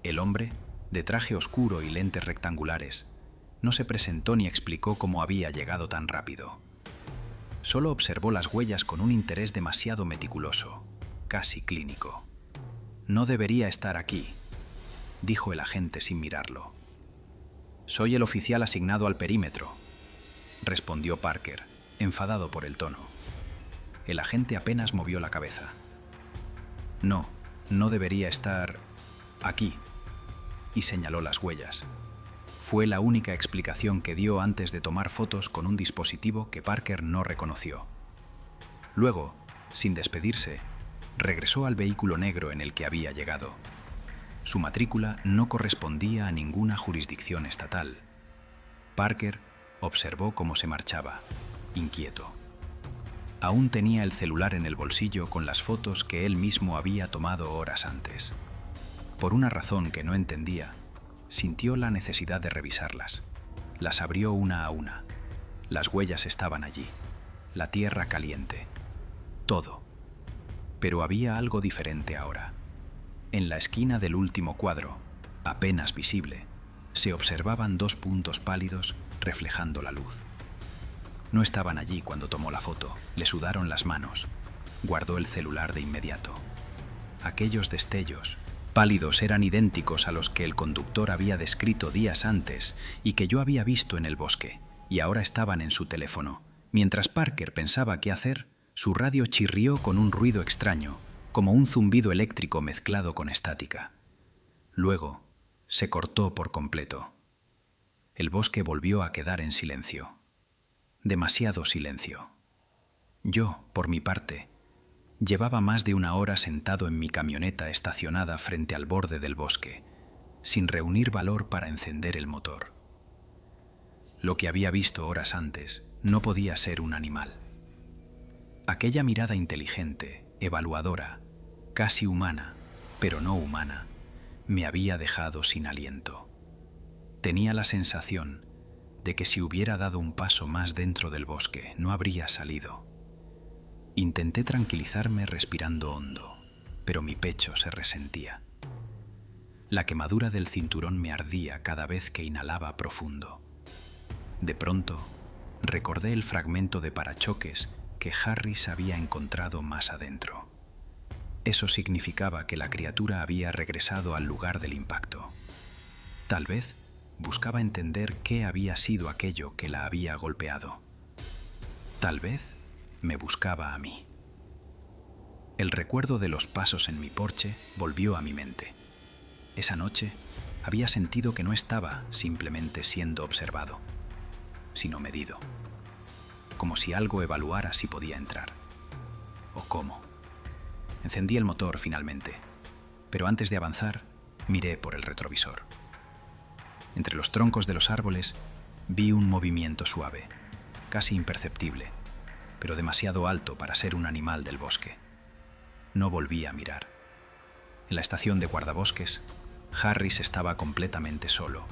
El hombre, de traje oscuro y lentes rectangulares, No se presentó ni explicó cómo había llegado tan rápido. Solo observó las huellas con un interés demasiado meticuloso, casi clínico. «No debería estar aquí», dijo el agente sin mirarlo. «Soy el oficial asignado al perímetro», respondió Parker, enfadado por el tono. El agente apenas movió la cabeza. «No, no debería estar aquí», y señaló las huellas. Fue la única explicación que dio antes de tomar fotos con un dispositivo que Parker no reconoció. Luego, sin despedirse, regresó al vehículo negro en el que había llegado. Su matrícula no correspondía a ninguna jurisdicción estatal. Parker observó cómo se marchaba, inquieto. Aún tenía el celular en el bolsillo con las fotos que él mismo había tomado horas antes. Por una razón que no entendía, sintió la necesidad de revisarlas. Las abrió una a una. Las huellas estaban allí, la tierra caliente, todo. Pero había algo diferente ahora. En la esquina del último cuadro, apenas visible, se observaban dos puntos pálidos reflejando la luz. No estaban allí cuando tomó la foto, le sudaron las manos. Guardó el celular de inmediato. Aquellos destellos pálidos eran idénticos a los que el conductor había descrito días antes y que yo había visto en el bosque, y ahora estaban en su teléfono. Mientras Parker pensaba qué hacer, su radio chirrió con un ruido extraño, como un zumbido eléctrico mezclado con estática. Luego, se cortó por completo. El bosque volvió a quedar en silencio. Demasiado silencio. Yo, por mi parte, llevaba más de una hora sentado en mi camioneta estacionada frente al borde del bosque, sin reunir valor para encender el motor. Lo que había visto horas antes no podía ser un animal. Aquella mirada inteligente, evaluadora, casi humana, pero no humana, me había dejado sin aliento. Tenía la sensación de que si hubiera dado un paso más dentro del bosque, no habría salido. Intenté tranquilizarme respirando hondo, pero mi pecho se resentía. La quemadura del cinturón me ardía cada vez que inhalaba profundo. De pronto, recordé el fragmento de parachoques que Harris había encontrado más adentro. Eso significaba que la criatura había regresado al lugar del impacto. Tal vez buscaba entender qué había sido aquello que la había golpeado. Tal vez me buscaba a mí. El recuerdo de los pasos en mi porche volvió a mi mente. Esa noche había sentido que no estaba simplemente siendo observado, sino medido. Como si algo evaluara si podía entrar. ¿O cómo? Encendí el motor finalmente, pero antes de avanzar, miré por el retrovisor. Entre los troncos de los árboles vi un movimiento suave, casi imperceptible, pero demasiado alto para ser un animal del bosque. No volví a mirar. En la estación de guardabosques, Harris estaba completamente solo.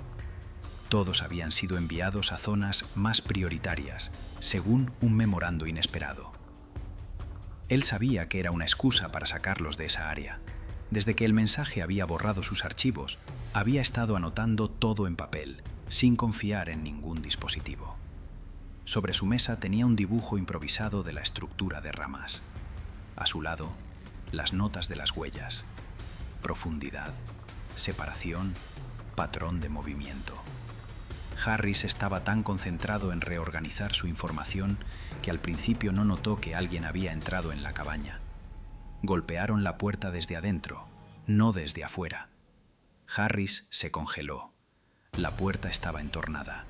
Todos habían sido enviados a zonas más prioritarias, según un memorando inesperado. Él sabía que era una excusa para sacarlos de esa área. Desde que el mensaje había borrado sus archivos, había estado anotando todo en papel, sin confiar en ningún dispositivo. Sobre su mesa tenía un dibujo improvisado de la estructura de ramas. A su lado, las notas de las huellas. Profundidad, separación, patrón de movimiento. Harris estaba tan concentrado en reorganizar su información que al principio no notó que alguien había entrado en la cabaña. Golpearon la puerta desde adentro, no desde afuera. Harris se congeló. La puerta estaba entornada.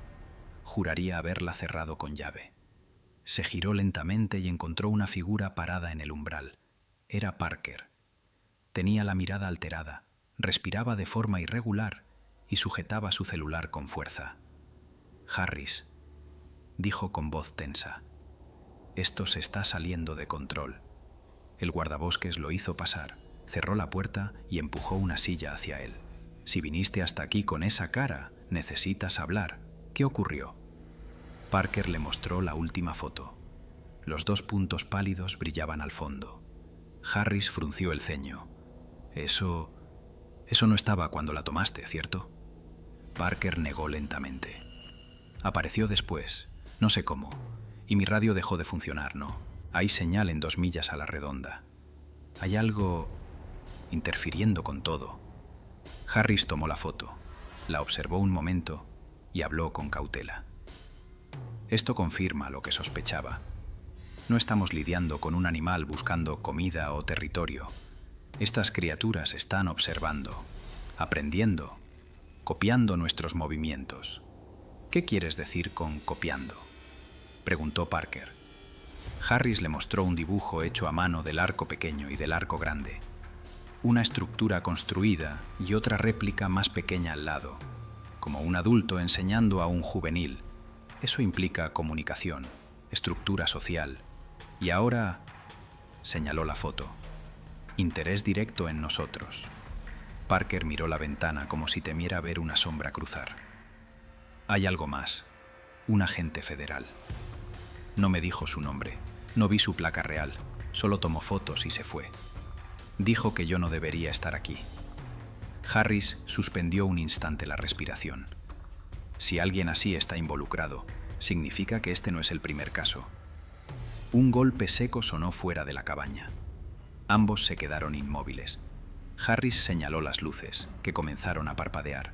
Juraría haberla cerrado con llave. Se giró lentamente y encontró una figura parada en el umbral. Era Parker. Tenía la mirada alterada, respiraba de forma irregular y sujetaba su celular con fuerza. «Harris», dijo con voz tensa, «esto se está saliendo de control». El guardabosques lo hizo pasar, cerró la puerta y empujó una silla hacia él. «Si viniste hasta aquí con esa cara, necesitas hablar. ¿Qué ocurrió?» Parker le mostró la última foto. Los dos puntos pálidos brillaban al fondo. Harris frunció el ceño. Eso no estaba cuando la tomaste, ¿cierto?» Parker negó lentamente. Apareció después, no sé cómo, y mi radio dejó de funcionar, no. Hay señal en 2 millas a la redonda. Hay algo interfiriendo con todo. Harris tomó la foto, la observó un momento y habló con cautela. Esto confirma lo que sospechaba. No estamos lidiando con un animal buscando comida o territorio. Estas criaturas están observando, aprendiendo, copiando nuestros movimientos. ¿Qué quieres decir con copiando?, preguntó Parker. Harris le mostró un dibujo hecho a mano del arco pequeño y del arco grande. Una estructura construida y otra réplica más pequeña al lado, como un adulto enseñando a un juvenil. Eso implica comunicación, estructura social. Y ahora, señaló la foto, interés directo en nosotros. Parker miró la ventana como si temiera ver una sombra cruzar. Hay algo más, un agente federal. No me dijo su nombre, no vi su placa real, solo tomó fotos y se fue. Dijo que yo no debería estar aquí. Harris suspendió un instante la respiración. Si alguien así está involucrado, significa que este no es el primer caso. Un golpe seco sonó fuera de la cabaña. Ambos se quedaron inmóviles. Harris señaló las luces, que comenzaron a parpadear.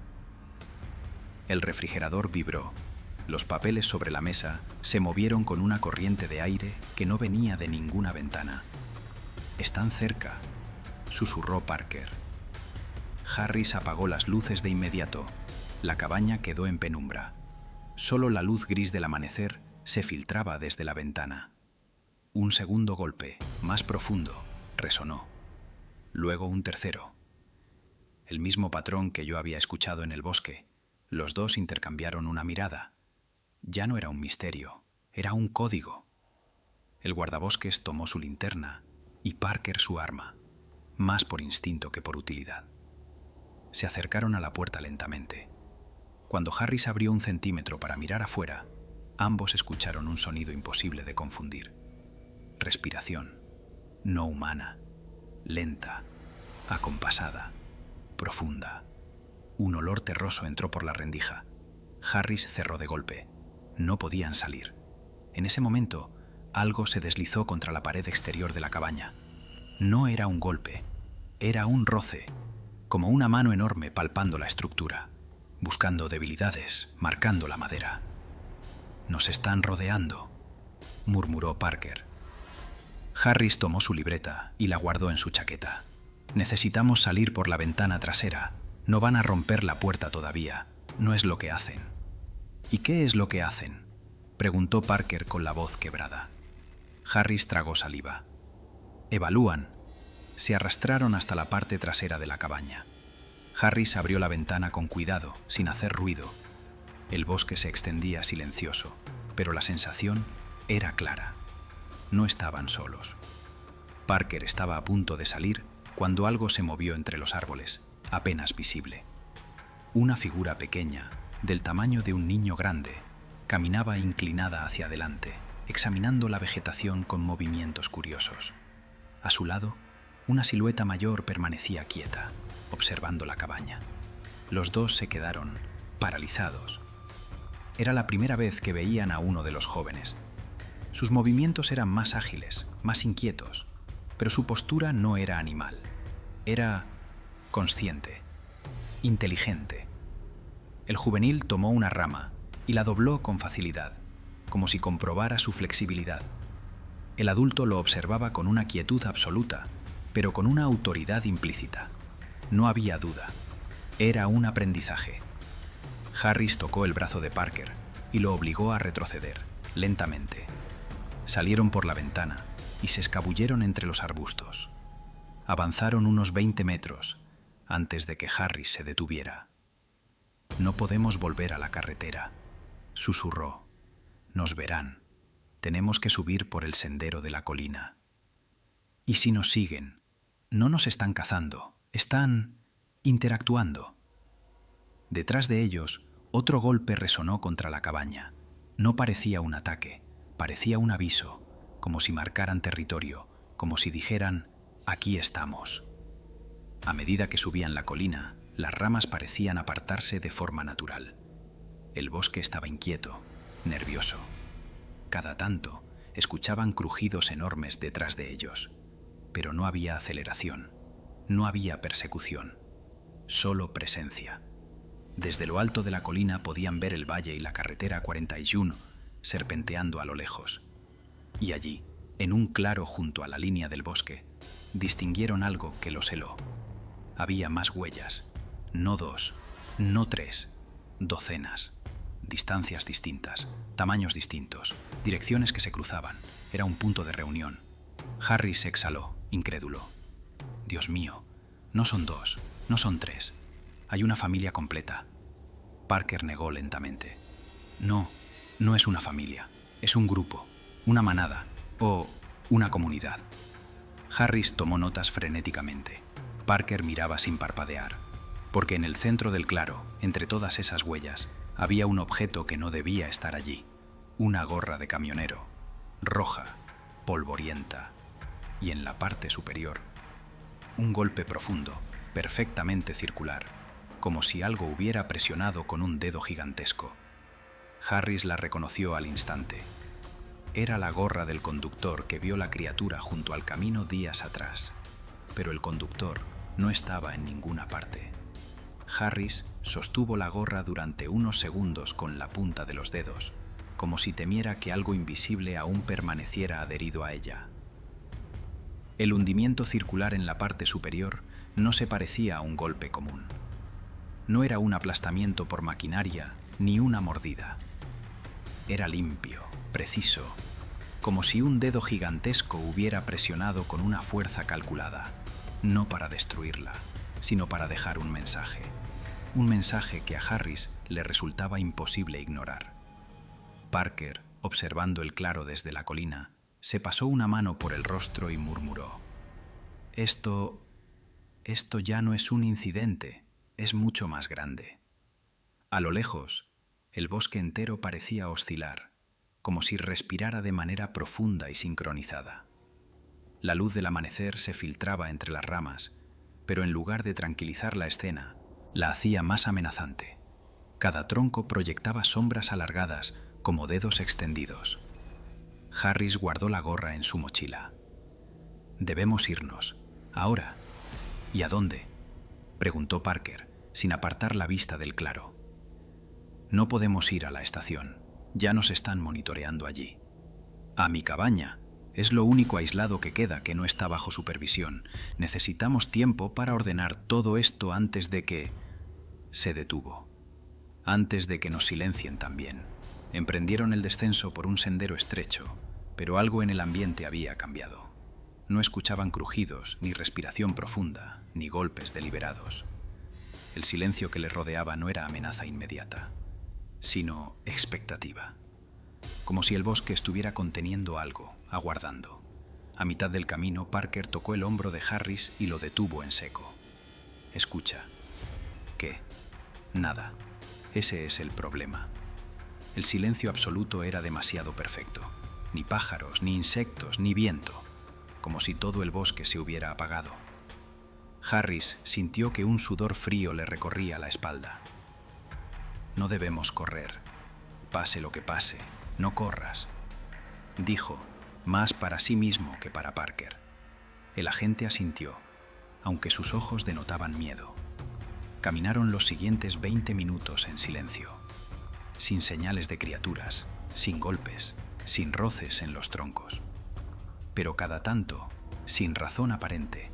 El refrigerador vibró. Los papeles sobre la mesa se movieron con una corriente de aire que no venía de ninguna ventana. «Están cerca», susurró Parker. Harris apagó las luces de inmediato. La cabaña quedó en penumbra. Solo la luz gris del amanecer se filtraba desde la ventana. Un segundo golpe, más profundo, resonó. Luego un tercero. El mismo patrón que yo había escuchado en el bosque. Los dos intercambiaron una mirada. Ya no era un misterio, era un código. El guardabosques tomó su linterna y Parker su arma, más por instinto que por utilidad. Se acercaron a la puerta lentamente. Cuando Harris abrió 1 centímetro para mirar afuera, ambos escucharon un sonido imposible de confundir. Respiración, no humana, lenta, acompasada, profunda. Un olor terroso entró por la rendija. Harris cerró de golpe. No podían salir. En ese momento, algo se deslizó contra la pared exterior de la cabaña. No era un golpe, era un roce, como una mano enorme palpando la estructura, buscando debilidades, marcando la madera. «Nos están rodeando», murmuró Parker. Harris tomó su libreta y la guardó en su chaqueta. «Necesitamos salir por la ventana trasera. No van a romper la puerta todavía. No es lo que hacen». «¿Y qué es lo que hacen?», preguntó Parker con la voz quebrada. Harris tragó saliva. «Evalúan». Se arrastraron hasta la parte trasera de la cabaña. Harris abrió la ventana con cuidado, sin hacer ruido. El bosque se extendía silencioso, pero la sensación era clara. No estaban solos. Parker estaba a punto de salir cuando algo se movió entre los árboles, apenas visible. Una figura pequeña, del tamaño de un niño grande, caminaba inclinada hacia adelante, examinando la vegetación con movimientos curiosos. A su lado, una silueta mayor permanecía quieta, observando la cabaña. Los dos se quedaron paralizados. Era la primera vez que veían a uno de los jóvenes. Sus movimientos eran más ágiles, más inquietos, pero su postura no era animal. Era consciente, inteligente. El juvenil tomó una rama y la dobló con facilidad, como si comprobara su flexibilidad. El adulto lo observaba con una quietud absoluta, pero con una autoridad implícita. No había duda. Era un aprendizaje. Harris tocó el brazo de Parker y lo obligó a retroceder, lentamente. Salieron por la ventana y se escabulleron entre los arbustos. Avanzaron unos 20 metros antes de que Harris se detuviera. «No podemos volver a la carretera», susurró. «Nos verán. Tenemos que subir por el sendero de la colina». «¿Y si nos siguen? No nos están cazando, están interactuando». Detrás de ellos, otro golpe resonó contra la cabaña. No parecía un ataque, parecía un aviso, como si marcaran territorio, como si dijeran: «Aquí estamos». A medida que subían la colina, las ramas parecían apartarse de forma natural. El bosque estaba inquieto, nervioso. Cada tanto escuchaban crujidos enormes detrás de ellos, pero no había aceleración, no había persecución, solo presencia. Desde lo alto de la colina podían ver el valle y la carretera 41 serpenteando a lo lejos. Y allí, en un claro junto a la línea del bosque, distinguieron algo que los heló. Había más huellas, no 2, no 3, docenas. Distancias distintas, tamaños distintos, direcciones que se cruzaban. Era un punto de reunión. Harris se exhaló, incrédulo. Dios mío, no son 2, no son 3. Hay una familia completa. Parker negó lentamente. No, no es una familia. Es un grupo, una manada o una comunidad. Harris tomó notas frenéticamente. Parker miraba sin parpadear, porque en el centro del claro, entre todas esas huellas, había un objeto que no debía estar allí. Una gorra de camionero, roja, polvorienta, y en la parte superior, un golpe profundo, perfectamente circular, como si algo hubiera presionado con un dedo gigantesco. Harris la reconoció al instante. Era la gorra del conductor que vio la criatura junto al camino días atrás, pero el conductor no estaba en ninguna parte. Harris sostuvo la gorra durante unos segundos con la punta de los dedos, como si temiera que algo invisible aún permaneciera adherido a ella. El hundimiento circular en la parte superior no se parecía a un golpe común. No era un aplastamiento por maquinaria ni una mordida. Era limpio, preciso, como si un dedo gigantesco hubiera presionado con una fuerza calculada, no para destruirla, sino para dejar un mensaje. Un mensaje que a Harris le resultaba imposible ignorar. Parker, observando el claro desde la colina, se pasó una mano por el rostro y murmuró: Esto ya no es un incidente, es mucho más grande. A lo lejos, el bosque entero parecía oscilar, como si respirara de manera profunda y sincronizada. La luz del amanecer se filtraba entre las ramas, pero en lugar de tranquilizar la escena, la hacía más amenazante. Cada tronco proyectaba sombras alargadas como dedos extendidos. Harris guardó la gorra en su mochila. «Debemos irnos. Ahora». «¿Y a dónde?», preguntó Parker, sin apartar la vista del claro. «No podemos ir a la estación. Ya nos están monitoreando allí». «A mi cabaña. Es lo único aislado que queda que no está bajo supervisión. Necesitamos tiempo para ordenar todo esto antes de que...» Se detuvo. «Antes de que nos silencien también». Emprendieron el descenso por un sendero estrecho, pero algo en el ambiente había cambiado. No escuchaban crujidos, ni respiración profunda, ni golpes deliberados. El silencio que les rodeaba no era amenaza inmediata, sino expectativa. Como si el bosque estuviera conteniendo algo, aguardando. A mitad del camino, Parker tocó el hombro de Harris y lo detuvo en seco. «Escucha». «¿Qué?» «Nada. Ese es el problema». El silencio absoluto era demasiado perfecto. Ni pájaros, ni insectos, ni viento. Como si todo el bosque se hubiera apagado. Harris sintió que un sudor frío le recorría la espalda. «No debemos correr. Pase lo que pase, no corras», dijo, más para sí mismo que para Parker. El agente asintió, aunque sus ojos denotaban miedo. Caminaron los siguientes 20 minutos en silencio, sin señales de criaturas, sin golpes, sin roces en los troncos. Pero cada tanto, sin razón aparente,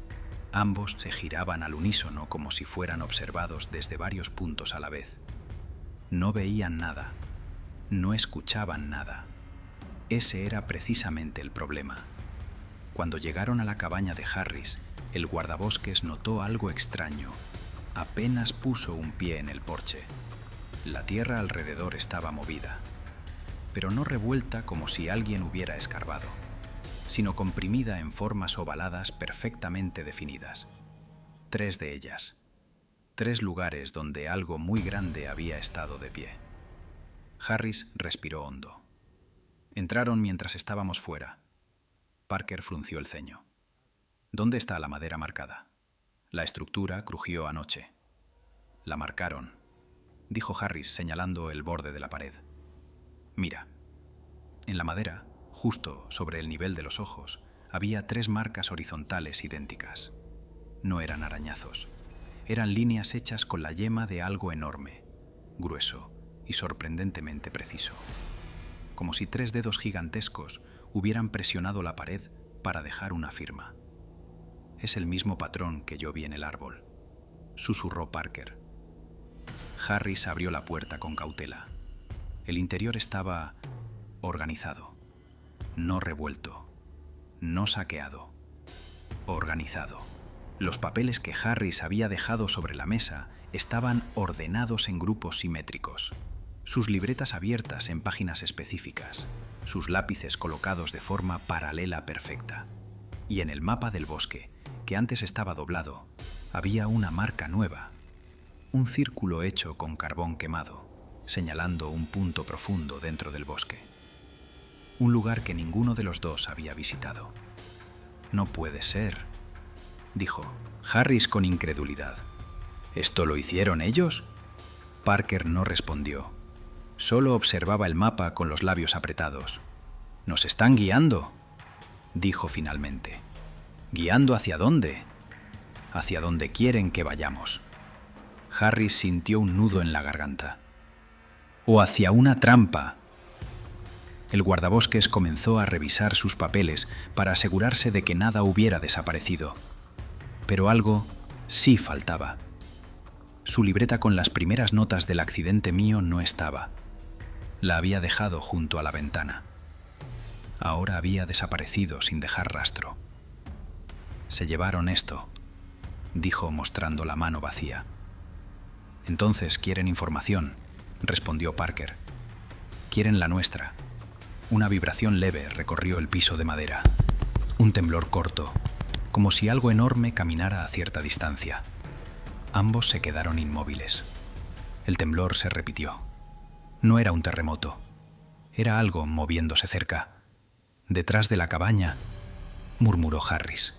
ambos se giraban al unísono como si fueran observados desde varios puntos a la vez. No veían nada, no escuchaban nada. Ese era precisamente el problema. Cuando llegaron a la cabaña de Harris, el guardabosques notó algo extraño. Apenas puso un pie en el porche. La tierra alrededor estaba movida, pero no revuelta como si alguien hubiera escarbado, sino comprimida en formas ovaladas perfectamente definidas. 3 de ellas. 3 lugares donde algo muy grande había estado de pie. Harris respiró hondo. «Entraron mientras estábamos fuera». Parker frunció el ceño. «¿Dónde está la madera marcada?» «La estructura crujió anoche». «La marcaron». dijo Harris señalando el borde de la pared. Mira. En la madera, justo sobre el nivel de los ojos, había 3 marcas horizontales idénticas. No eran arañazos. Eran líneas hechas con la yema de algo enorme, grueso y sorprendentemente preciso. Como si 3 dedos gigantescos hubieran presionado la pared para dejar una firma. Es el mismo patrón que yo vi en el árbol, susurró Parker. Harris abrió la puerta con cautela. El interior estaba organizado, no revuelto, no saqueado, organizado. Los papeles que Harris había dejado sobre la mesa estaban ordenados en grupos simétricos, sus libretas abiertas en páginas específicas, sus lápices colocados de forma paralela perfecta. Y en el mapa del bosque, que antes estaba doblado, había una marca nueva, un círculo hecho con carbón quemado, señalando un punto profundo dentro del bosque. Un lugar que ninguno de los dos había visitado. No puede ser, dijo Harris con incredulidad. ¿Esto lo hicieron ellos? Parker no respondió. Solo observaba el mapa con los labios apretados. «Nos están guiando», dijo finalmente. «¿Guiando hacia dónde?» «Hacia donde quieren que vayamos». Harris sintió un nudo en la garganta. «O hacia una trampa». El guardabosques comenzó a revisar sus papeles para asegurarse de que nada hubiera desaparecido. Pero algo sí faltaba. Su libreta con las primeras notas del accidente mío no estaba. La había dejado junto a la ventana. Ahora había desaparecido sin dejar rastro. «Se llevaron esto», dijo mostrando la mano vacía. «Entonces quieren información», respondió Parker. «Quieren la nuestra». Una vibración leve recorrió el piso de madera. Un temblor corto, como si algo enorme caminara a cierta distancia. Ambos se quedaron inmóviles. El temblor se repitió. No era un terremoto. Era algo moviéndose cerca. «Detrás de la cabaña», murmuró Harris.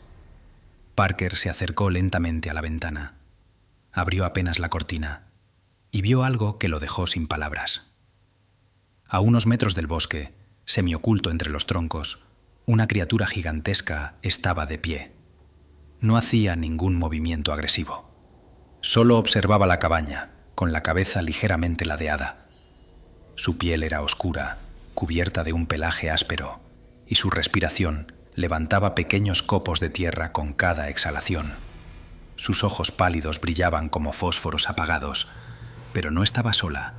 Parker se acercó lentamente a la ventana. Abrió apenas la cortina y vio algo que lo dejó sin palabras. A unos metros del bosque, semioculto entre los troncos, una criatura gigantesca estaba de pie. No hacía ningún movimiento agresivo. Solo observaba la cabaña, con la cabeza ligeramente ladeada. Su piel era oscura, cubierta de un pelaje áspero, y su respiración levantaba pequeños copos de tierra con cada exhalación. Sus ojos pálidos brillaban como fósforos apagados, pero no estaba sola.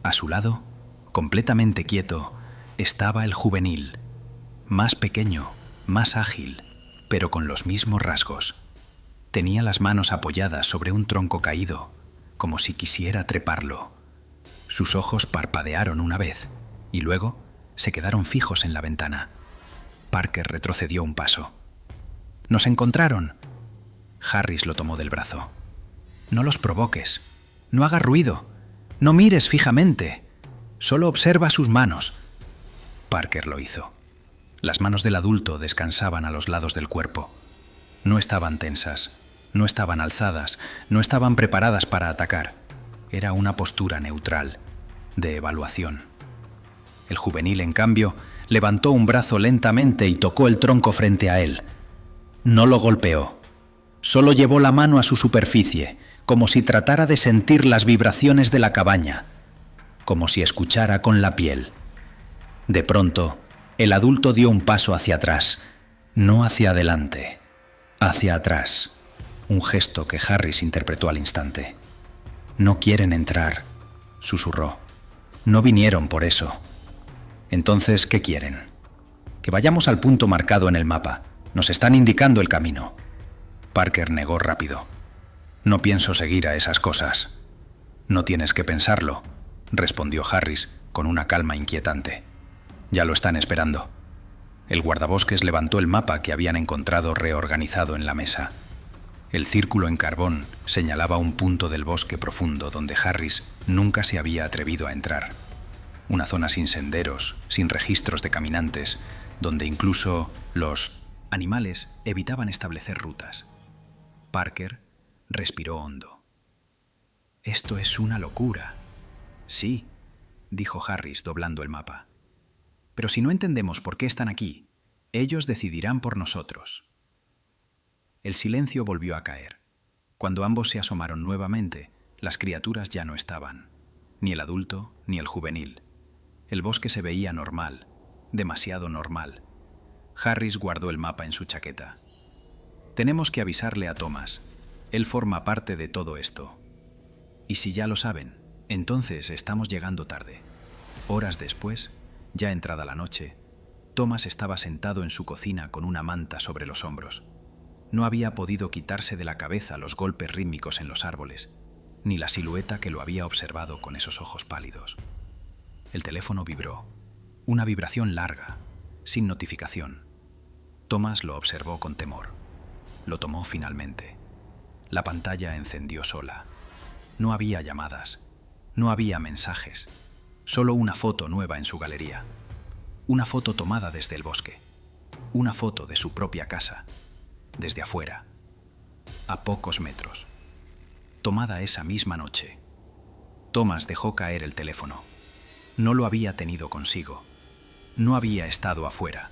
A su lado, completamente quieto, estaba el juvenil, más pequeño, más ágil, pero con los mismos rasgos. Tenía las manos apoyadas sobre un tronco caído, como si quisiera treparlo. Sus ojos parpadearon una vez, y luego se quedaron fijos en la ventana. Parker retrocedió un paso. «¡Nos encontraron!» Harris lo tomó del brazo. «No los provoques. No hagas ruido. No mires fijamente. Solo observa sus manos». Parker lo hizo. Las manos del adulto descansaban a los lados del cuerpo. No estaban tensas, no estaban alzadas, no estaban preparadas para atacar. Era una postura neutral, de evaluación. El juvenil, en cambio, levantó un brazo lentamente y tocó el tronco frente a él. No lo golpeó. Solo llevó la mano a su superficie, como si tratara de sentir las vibraciones de la cabaña, como si escuchara con la piel. De pronto, el adulto dio un paso hacia atrás, no hacia adelante, hacia atrás, un gesto que Harris interpretó al instante. «No quieren entrar», susurró. «No vinieron por eso». «Entonces, ¿qué quieren?» «Que vayamos al punto marcado en el mapa. Nos están indicando el camino». Parker negó rápido. «No pienso seguir a esas cosas». «No tienes que pensarlo», respondió Harris con una calma inquietante. «Ya lo están esperando». El guardabosques levantó el mapa que habían encontrado reorganizado en la mesa. El círculo en carbón señalaba un punto del bosque profundo donde Harris nunca se había atrevido a entrar. Una zona sin senderos, sin registros de caminantes, donde incluso los animales evitaban establecer rutas. Parker respiró hondo. «Esto es una locura», Sí, dijo Harris doblando el mapa. Pero si no entendemos por qué están aquí, ellos decidirán por nosotros. El silencio volvió a caer. Cuando ambos se asomaron nuevamente, las criaturas ya no estaban. Ni el adulto, ni el juvenil. El bosque se veía normal, demasiado normal. Harris guardó el mapa en su chaqueta. Tenemos que avisarle a Thomas. Él forma parte de todo esto. Y si ya lo saben, entonces estamos llegando tarde. Horas después, ya entrada la noche, Thomas estaba sentado en su cocina con una manta sobre los hombros. No había podido quitarse de la cabeza los golpes rítmicos en los árboles, ni la silueta que lo había observado con esos ojos pálidos. El teléfono vibró, una vibración larga, sin notificación. Thomas lo observó con temor. Lo tomó finalmente. La pantalla encendió sola. No había llamadas, no había mensajes, solo una foto nueva en su galería. Una foto tomada desde el bosque. Una foto de su propia casa, desde afuera, a pocos metros. Tomada esa misma noche. Thomas dejó caer el teléfono. No lo había tenido consigo. No había estado afuera.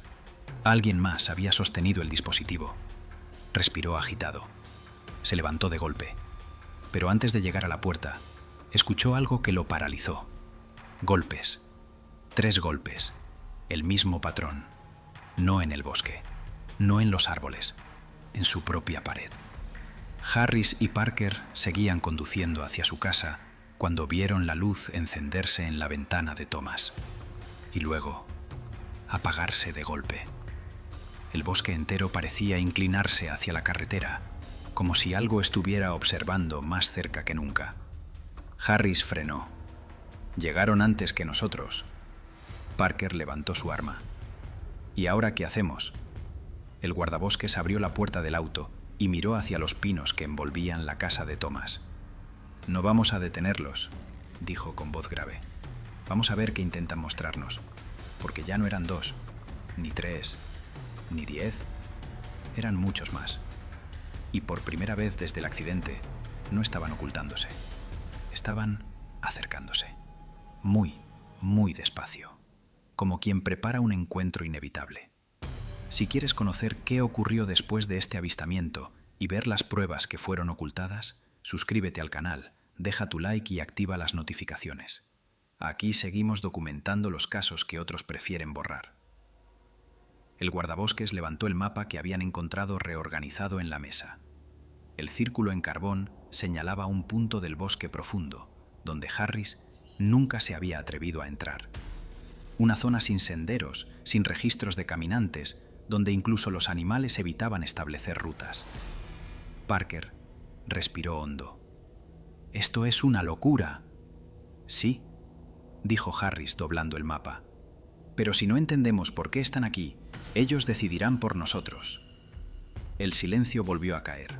Alguien más había sostenido el dispositivo. Respiró agitado. Se levantó de golpe. Pero antes de llegar a la puerta, escuchó algo que lo paralizó. Golpes. 3 golpes. El mismo patrón. No en el bosque. No en los árboles. En su propia pared. Harris y Parker seguían conduciendo hacia su casa cuando vieron la luz encenderse en la ventana de Thomas. Y luego, apagarse de golpe. El bosque entero parecía inclinarse hacia la carretera, como si algo estuviera observando más cerca que nunca. Harris frenó. Llegaron antes que nosotros. Parker levantó su arma. ¿Y ahora qué hacemos? El guardabosques abrió la puerta del auto y miró hacia los pinos que envolvían la casa de Thomas. No vamos a detenerlos, dijo con voz grave. Vamos a ver qué intentan mostrarnos, porque ya no eran 2, ni 3, ni 10, eran muchos más. Y por primera vez desde el accidente, no estaban ocultándose. Estaban acercándose. Muy, muy despacio, como quien prepara un encuentro inevitable. Si quieres conocer qué ocurrió después de este avistamiento y ver las pruebas que fueron ocultadas, suscríbete al canal, deja tu like y activa las notificaciones. Aquí seguimos documentando los casos que otros prefieren borrar. El guardabosques levantó el mapa que habían encontrado reorganizado en la mesa. El círculo en carbón señalaba un punto del bosque profundo, donde Harris nunca se había atrevido a entrar. Una zona sin senderos, sin registros de caminantes, donde incluso los animales evitaban establecer rutas. Parker respiró hondo. «Esto es una locura». «Sí», dijo Harris doblando el mapa. «Pero si no entendemos por qué están aquí, ellos decidirán por nosotros». El silencio volvió a caer.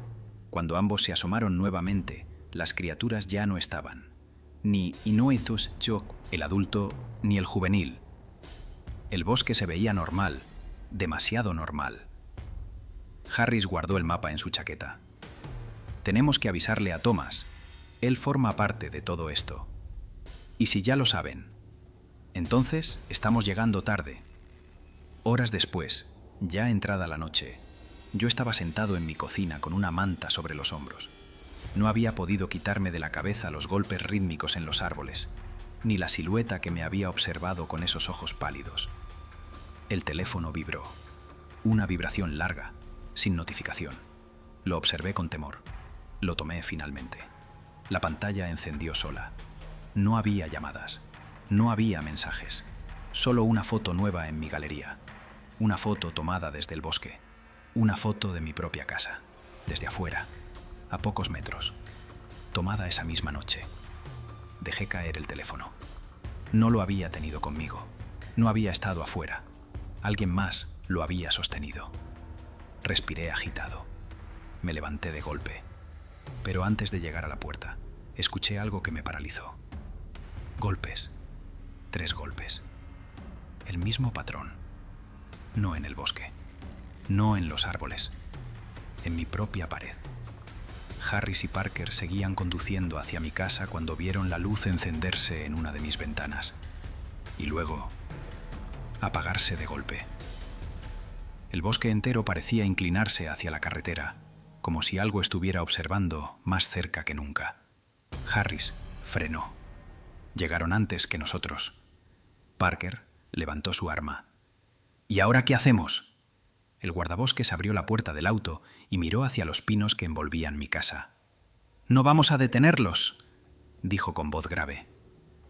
Cuando ambos se asomaron nuevamente, las criaturas ya no estaban. Ni Inuitus Chok, el adulto, ni el juvenil. El bosque se veía normal, demasiado normal. Harris guardó el mapa en su chaqueta. Tenemos que avisarle a Thomas. Él forma parte de todo esto. Y si ya lo saben, entonces estamos llegando tarde. Horas después, ya entrada la noche, yo estaba sentado en mi cocina con una manta sobre los hombros. No había podido quitarme de la cabeza los golpes rítmicos en los árboles, ni la silueta que me había observado con esos ojos pálidos. El teléfono vibró. Una vibración larga, sin notificación. Lo observé con temor. Lo tomé finalmente. La pantalla encendió sola. No había llamadas. No había mensajes. Solo una foto nueva en mi galería. Una foto tomada desde el bosque. Una foto de mi propia casa, desde afuera, a pocos metros. Tomada esa misma noche. Dejé caer el teléfono. No lo había tenido conmigo. No había estado afuera. Alguien más lo había sostenido. Respiré agitado. Me levanté de golpe. Pero antes de llegar a la puerta, escuché algo que me paralizó. Golpes. 3 golpes. El mismo patrón. No en el bosque. No en los árboles. En mi propia pared. Harris y Parker seguían conduciendo hacia mi casa cuando vieron la luz encenderse en una de mis ventanas y luego apagarse de golpe. El bosque entero parecía inclinarse hacia la carretera, como si algo estuviera observando más cerca que nunca. Harris frenó. Llegaron antes que nosotros. Parker levantó su arma. ¿Y ahora qué hacemos? El guardabosques abrió la puerta del auto y miró hacia los pinos que envolvían mi casa. «No vamos a detenerlos», dijo con voz grave.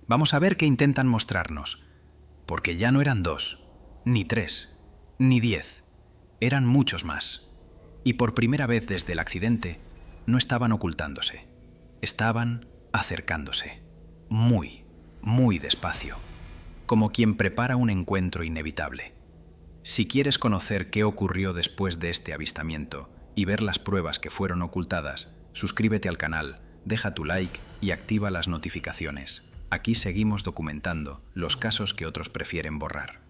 «Vamos a ver qué intentan mostrarnos, porque ya no eran 2, ni 3, ni 10, eran muchos más. Y por primera vez desde el accidente, no estaban ocultándose, estaban acercándose, muy, muy despacio, como quien prepara un encuentro inevitable. Si quieres conocer qué ocurrió después de este avistamiento y ver las pruebas que fueron ocultadas, suscríbete al canal, deja tu like y activa las notificaciones. Aquí seguimos documentando los casos que otros prefieren borrar.